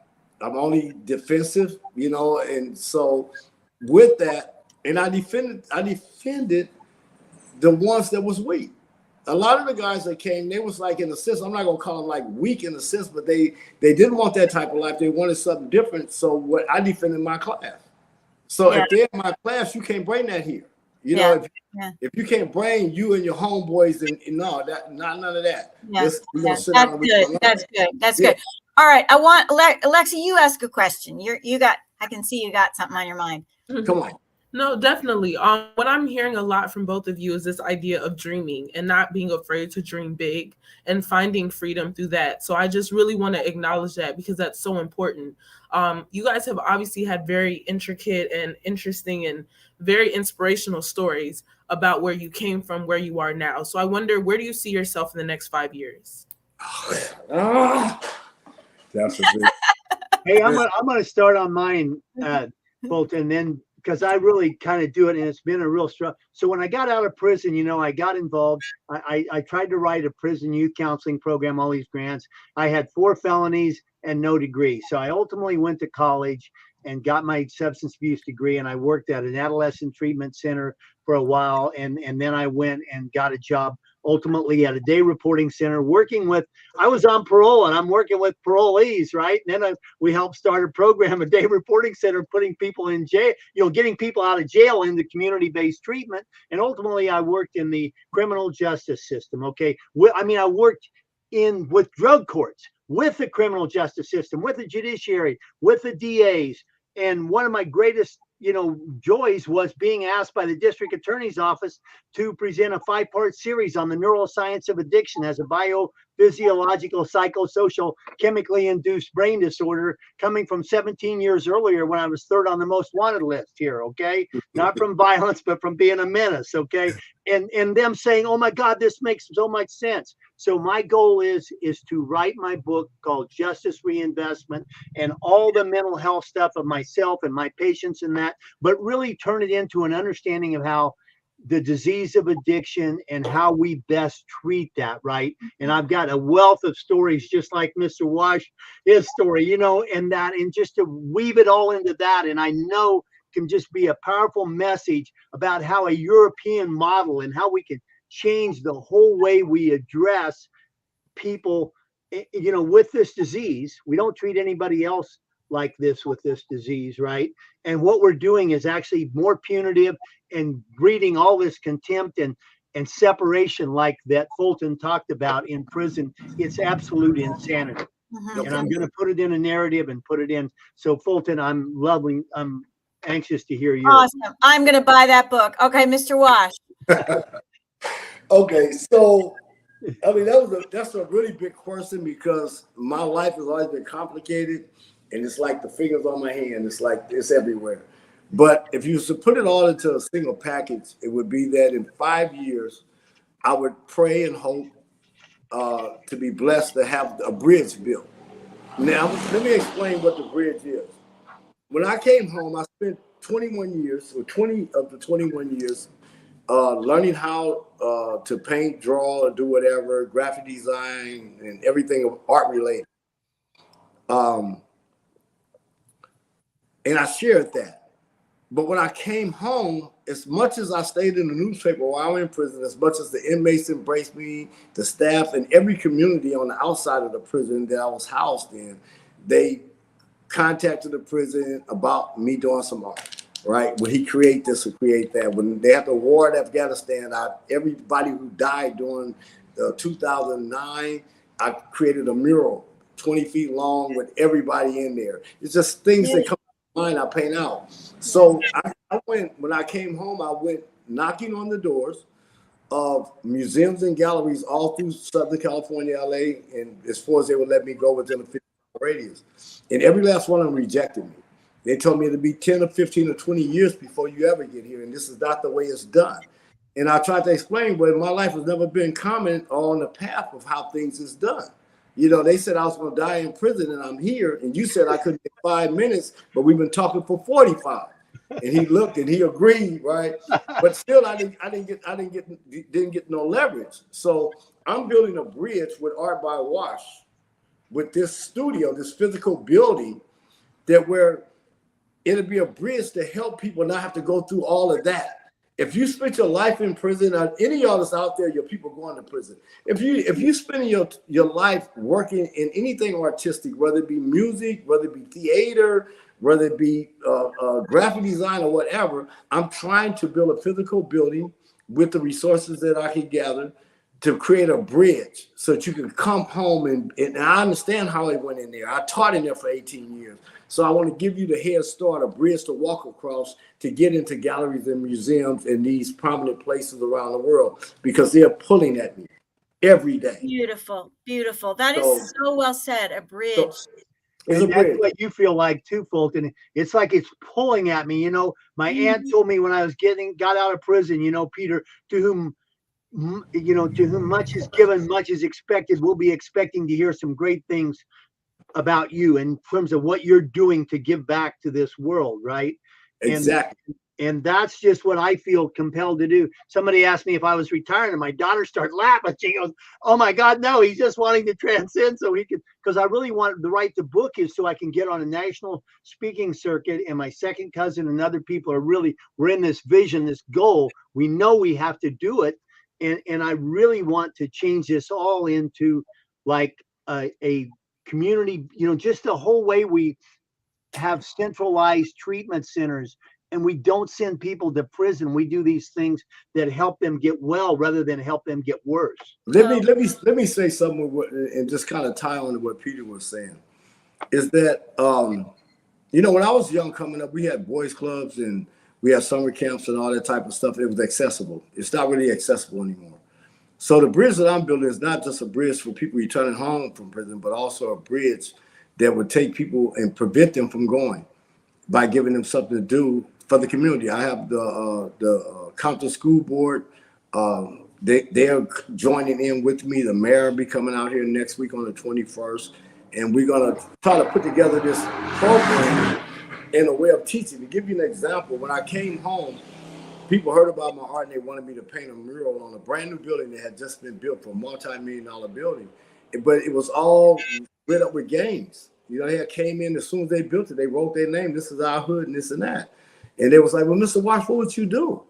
Speaker 3: only defensive, you know, and so with that, and I defended the ones that was weak. A lot of the guys that came, they was like, in a sense, I'm not gonna call them like weak in a sense, but they didn't want that type of life. They wanted something different. So what I defended my class. So if they're in my class, you can't bring that here. You know, if you can't bring you and your homeboys and no, that none of that.
Speaker 1: That's good. That's good. All right. I want Alexi, you ask a question. I can see you got something on your mind.
Speaker 3: Come on.
Speaker 4: No, definitely. What I'm hearing a lot from both of you is this idea of dreaming and not being afraid to dream big and finding freedom through that. So I just really want to acknowledge that because that's so important. You guys have obviously had very intricate and interesting and very inspirational stories about where you came from, where you are now. So I wonder, where do you see yourself in the next 5 years?
Speaker 3: That's a big.
Speaker 2: Hey, I'm gonna start on mine, Fulton, then because I really kind of do it, and it's been a real struggle. So when I got out of prison, you know, I got involved. I tried to write a prison youth counseling program, all these grants. I had 4 felonies and no degree. So I ultimately went to college and got my substance abuse degree, and I worked at an adolescent treatment center for a while, and then I went and got a job ultimately at a day reporting center working with, I was on parole and I'm working with parolees, right? And then we helped start a program, a day reporting center, putting people in jail, you know, getting people out of jail into community-based treatment. And ultimately I worked in the criminal justice system. Okay. I worked with drug courts, with the criminal justice system, with the judiciary, with the DAs. And one of my greatest, you know, joys was being asked by the district attorney's office to present a 5-part series on the neuroscience of addiction as a biophysiological, psychosocial, chemically induced brain disorder, coming from 17 years earlier when I was 3rd on the most wanted list here. Okay. Not from violence, but from being a menace. Okay. And them saying, oh my God, this makes so much sense. So my goal is to write my book called Justice Reinvestment and all the mental health stuff of myself and my patients in that, but really turn it into an understanding of how the disease of addiction and how we best treat that, right? And I've got a wealth of stories, just like Mr. Wash, his story, you know, and just to weave it all into that. And I know can just be a powerful message about how a European model and how we can change the whole way we address people, you know, with this disease. We don't treat anybody else like this with this disease, right? And what we're doing is actually more punitive and breeding all this contempt and separation like that Fulton talked about in prison. It's absolute insanity. And I'm going to put it in a narrative and put it in. So Fulton, I'm anxious to hear yours.
Speaker 1: Awesome. I'm going to buy that book. Okay, Mr. Wash.
Speaker 3: Okay, so I mean that's a really big question because my life has always been complicated, and it's like the fingers on my hand. It's like it's everywhere. But if you was to put it all into a single package, it would be that in 5 years, I would pray and hope to be blessed to have a bridge built. Now, let me explain what the bridge is. When I came home, I spent 21 years, or 20 of the 21 years, learning how to paint, draw, or do whatever, graphic design, and everything art related. And I shared that. But when I came home, as much as I stayed in the newspaper while I was in prison, as much as the inmates embraced me, the staff, and every community on the outside of the prison that I was housed in, they contacted the prison about me doing some art, right? Would he create this or create that? When they had the war in Afghanistan, everybody who died during 2009, I created a mural 20 feet long with everybody in there. It's just things that come to mind I paint out. So when I came home, I went knocking on the doors of museums and galleries all through Southern California, LA, and as far as they would let me go within a 50 radius. And every last one of them rejected me. They told me it'd be 10 or 15 or 20 years before you ever get here, and this is not the way it's done. And I tried to explain, but my life has never been common on the path of how things is done. You know, they said I was going to die in prison, and I'm here, and you said I couldn't get 5 minutes, but we've been talking for 45. And he looked and he agreed, right? But still, I didn't get no leverage. So I'm building a bridge with Art by Wash, with this studio, this physical building, that where it'll be a bridge to help people not have to go through all of that. If you spent your life in prison, any of y'all that's out there, your people going to prison. If you spend your life working in anything artistic, whether it be music, whether it be theater, whether it be graphic design or whatever, I'm trying to build a physical building with the resources that I can gather to create a bridge so that you can come home and I understand how it went in there. I taught in there for 18 years. So I want to give you the head start, a bridge to walk across to get into galleries and museums in these prominent places around the world, because they're pulling at me every day.
Speaker 1: Beautiful, beautiful. That is so well said. A bridge.
Speaker 2: And that's what you feel like too, Fulton. It's like it's pulling at me. You know, my aunt told me when I was got out of prison, you know, Peter, to whom much is given, much is expected. We'll be expecting to hear some great things about you in terms of what you're doing to give back to this world, right?
Speaker 3: Exactly.
Speaker 2: And that's just what I feel compelled to do. Somebody asked me if I was retiring, and my daughter started laughing. She goes, "Oh my God, no, he's just wanting to transcend so he can," because I really want to write the book is so I can get on a national speaking circuit. And my second cousin and other people we're in this vision, this goal. We know we have to do it. And I really want to change this all into like a community, you know, just the whole way we have centralized treatment centers, and we don't send people to prison. We do these things that help them get well rather than help them get worse.
Speaker 3: Let me say something and just kind of tie on to what Peter was saying. Is that you know, when I was young coming up, we had boys clubs and we had summer camps and all that type of stuff. It was accessible. It's not really accessible anymore. So the bridge that I'm building is not just a bridge for people returning home from prison, but also a bridge that would take people and prevent them from going by giving them something to do for the community. I have the Compton School Board. They're joining in with me. The mayor will be coming out here next week on the 21st. And we're going to try to put together this program in a way of teaching. To give you an example, when I came home, people heard about my art and they wanted me to paint a mural on a brand new building that had just been built for a multi-million-dollar building. But it was all lit up with gangs. You know, they came in as soon as they built it, they wrote their name. This is our hood and this and that. And they was like, "Well, Mr. Wash, what would you do?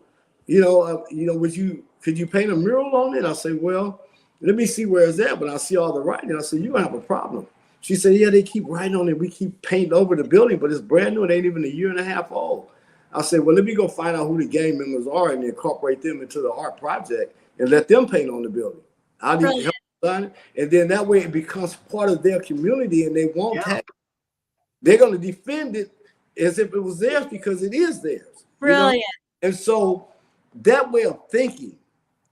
Speaker 3: Could you paint a mural on it?" I say, "Well, let me see where it's at." But I see all the writing. I said, "You're gonna have a problem." She said, "Yeah, they keep writing on it. We keep painting over the building, but it's brand new. It ain't even a year and a half old." I said, "Well, let me go find out who the gang members are and incorporate them into the art project and let them paint on the building. I'll need to help design it. And then that way it becomes part of their community and they won't have it. They're going to defend it as if it was theirs because it is theirs."
Speaker 1: Brilliant.
Speaker 3: You know? And so that way of thinking,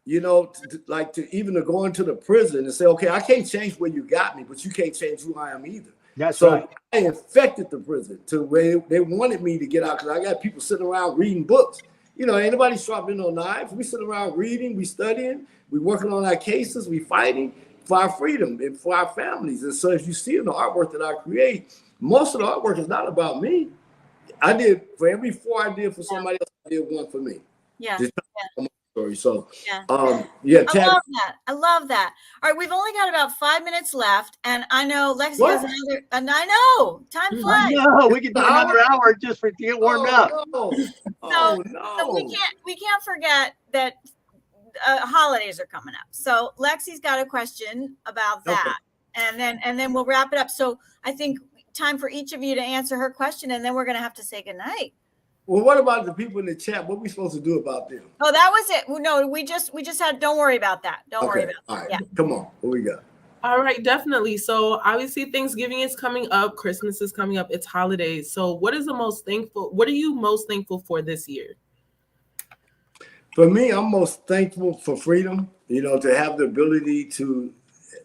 Speaker 3: you know, to go into the prison and say, "Okay, I can't change where you got me, but you can't change who I am either."
Speaker 2: That's
Speaker 3: So
Speaker 2: right.
Speaker 3: I infected the prison to where they wanted me to get out because I got people sitting around reading books. You know, ain't nobody sharpening no knives. We sitting around reading, we studying, we working on our cases, we fighting for our freedom and for our families. And so if you see in the artwork that I create, most of the artwork is not about me. I did for every 4 I did for somebody else, I did one for me.
Speaker 1: Yeah.
Speaker 3: Just story. So
Speaker 1: Yeah.
Speaker 3: yeah,
Speaker 1: I love that. I love that. All right, we've only got about 5 minutes left, and I know Lexi has another. And I know time flies.
Speaker 2: No, we could do another hour just to get warmed up.
Speaker 3: No.
Speaker 1: So we can't forget that holidays are coming up. So Lexi's got a question about that, and then we'll wrap it up. So I think time for each of you to answer her question, and then we're going to have to say goodnight.
Speaker 3: Well, what about the people in the chat? What are we supposed to do about them?
Speaker 1: Oh, that was it. No, we just had. Don't worry about that. Don't worry about that.
Speaker 3: All right.
Speaker 1: Yeah.
Speaker 3: Come on. What we got?
Speaker 4: All right, definitely. So obviously Thanksgiving is coming up, Christmas is coming up, it's holidays. So what are you most thankful for this year?
Speaker 3: For me, I'm most thankful for freedom, you know, to have the ability to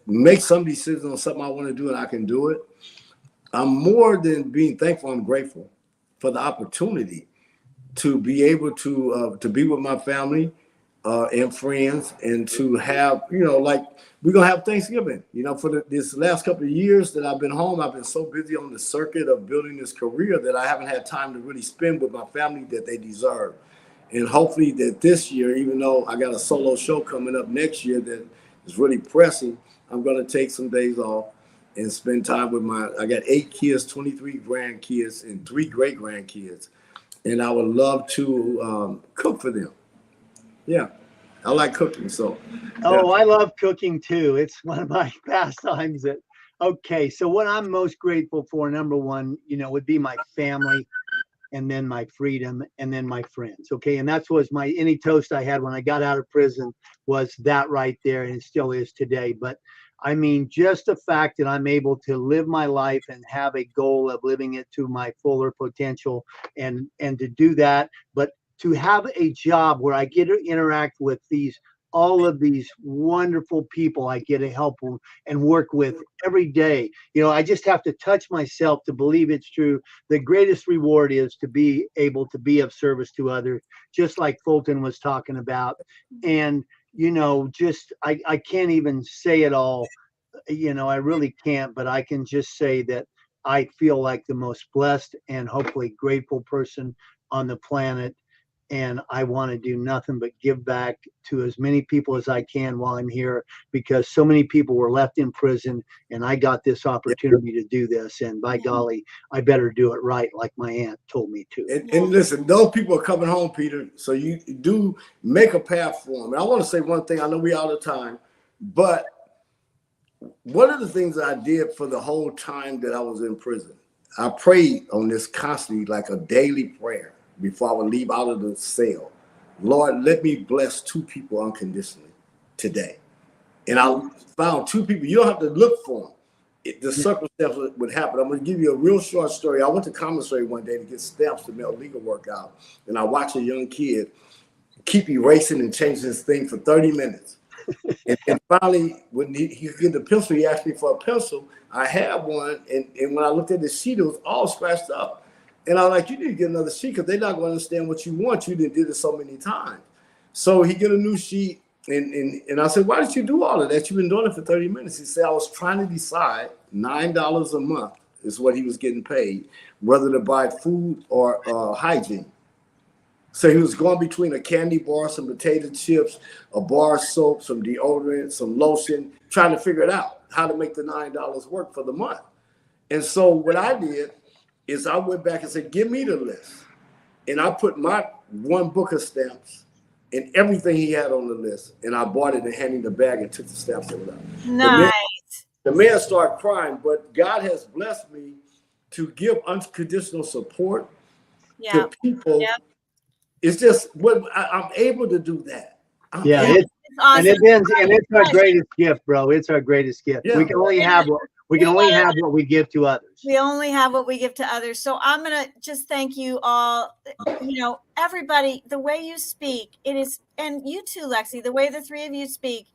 Speaker 3: make some decisions on something I want to do and I can do it. I'm more than being thankful, I'm grateful for the opportunity to be able to be with my family and friends, and to have, you know, like we're gonna have Thanksgiving. You know, for this last couple of years that I've been home, I've been so busy on the circuit of building this career that I haven't had time to really spend with my family that they deserve. And hopefully that this year, even though I got a solo show coming up next year that is really pressing, I'm gonna take some days off and spend time with I got 8 kids, 23 grandkids, and 3 great grandkids. And I would love to cook for them. Yeah, I like cooking. So.
Speaker 2: Oh, I love cooking too. It's one of my pastimes. Okay, so what I'm most grateful for, number one, you know, would be my family, and then my freedom, and then my friends. Okay, and that was any toast I had when I got out of prison was that right there, and it still is today. But I mean, just the fact that I'm able to live my life and have a goal of living it to my fuller potential, and to do that, but to have a job where I get to interact with all of these wonderful people I get to help and work with every day. You know, I just have to touch myself to believe it's true. The greatest reward is to be able to be of service to others, just like Fulton was talking about. And, you know, just, I can't even say it all, you know, I really can't, but I can just say that I feel like the most blessed and hopefully grateful person on the planet. And I want to do nothing but give back to as many people as I can while I'm here, because so many people were left in prison, and I got this opportunity to do this. And by golly, I better do it right, like my aunt told me to.
Speaker 3: And listen, those people are coming home, Peter. So you do make a path for them. And I want to say one thing. I know we're out of time, but one of the things I did for the whole time that I was in prison, I prayed on this constantly, like a daily prayer before I would leave out of the cell. Lord, let me bless 2 people unconditionally today. And I found 2 people. You don't have to look for them. The circumstances would happen. I'm going to give you a real short story. I went to commissary one day to get stamps to mail legal work out. And I watched a young kid keep erasing and changing his thing for 30 minutes. and finally, when he get the pencil, he asked me for a pencil. I had one. And when I looked at the sheet, it was all scratched up. And I was like, you need to get another sheet because they're not going to understand what you want. You did it so many times. So he get a new sheet. And I said, why did you do all of that? You've been doing it for 30 minutes. He said, I was trying to decide $9 a month is what he was getting paid, whether to buy food or hygiene. So he was going between a candy bar, some potato chips, a bar of soap, some deodorant, some lotion, trying to figure it out, how to make the $9 work for the month. And so what I did is I went back and said, give me the list. And I put my 1 book of stamps and everything he had on the list. And I bought it and handed him the bag and took the stamps and went
Speaker 1: Nice.
Speaker 3: The man started crying, but God has blessed me to give unconditional support to people.
Speaker 1: Yeah.
Speaker 3: It's just what I'm able to do that.
Speaker 2: It's awesome. And it's our greatest gift, bro. It's our greatest gift.
Speaker 3: Yeah.
Speaker 2: We can only have what we give to others.
Speaker 1: We only have what we give to others. So I'm going to just thank you all, you know, everybody, the way you speak, it is, and you too, Lexi, the way the 3 of you speak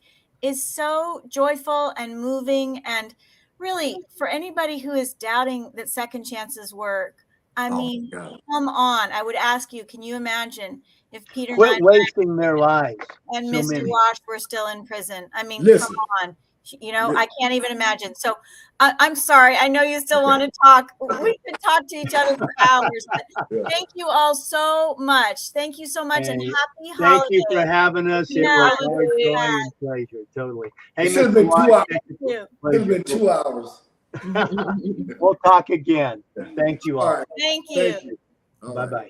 Speaker 1: is so joyful and moving and really, for anybody who is doubting that second chances work, I
Speaker 5: Oh,
Speaker 1: mean,
Speaker 5: God.
Speaker 1: come on. I would ask you, can you imagine if Peter
Speaker 2: Quit
Speaker 1: Ninemine
Speaker 2: wasting their lives.
Speaker 1: and
Speaker 2: So
Speaker 1: Mr.
Speaker 2: many.
Speaker 1: Wash were still in prison? I mean,
Speaker 5: Listen.
Speaker 1: come on. You know,
Speaker 5: Li-
Speaker 1: I can't even imagine. So I'm sorry. I know you still
Speaker 5: Okay.
Speaker 1: want to talk. We could talk to each other for hours. But
Speaker 5: Yeah.
Speaker 1: thank you all so much. Thank you so much, and
Speaker 2: Hey,
Speaker 1: happy
Speaker 2: Thank you for
Speaker 1: holidays.
Speaker 2: having us. It
Speaker 1: No,
Speaker 2: was our
Speaker 4: holidays.
Speaker 2: joy and pleasure. Totally. Hey,
Speaker 5: It should have
Speaker 2: Mr.
Speaker 5: been 2
Speaker 2: White,
Speaker 5: hours.
Speaker 2: it's
Speaker 1: Thank you.
Speaker 5: It should have
Speaker 2: pleasure.
Speaker 5: been 2 hours.
Speaker 2: We'll talk again. Thank you
Speaker 5: All
Speaker 2: all.
Speaker 5: right.
Speaker 1: Thank you.
Speaker 5: Thank you. All right.
Speaker 2: Bye-bye.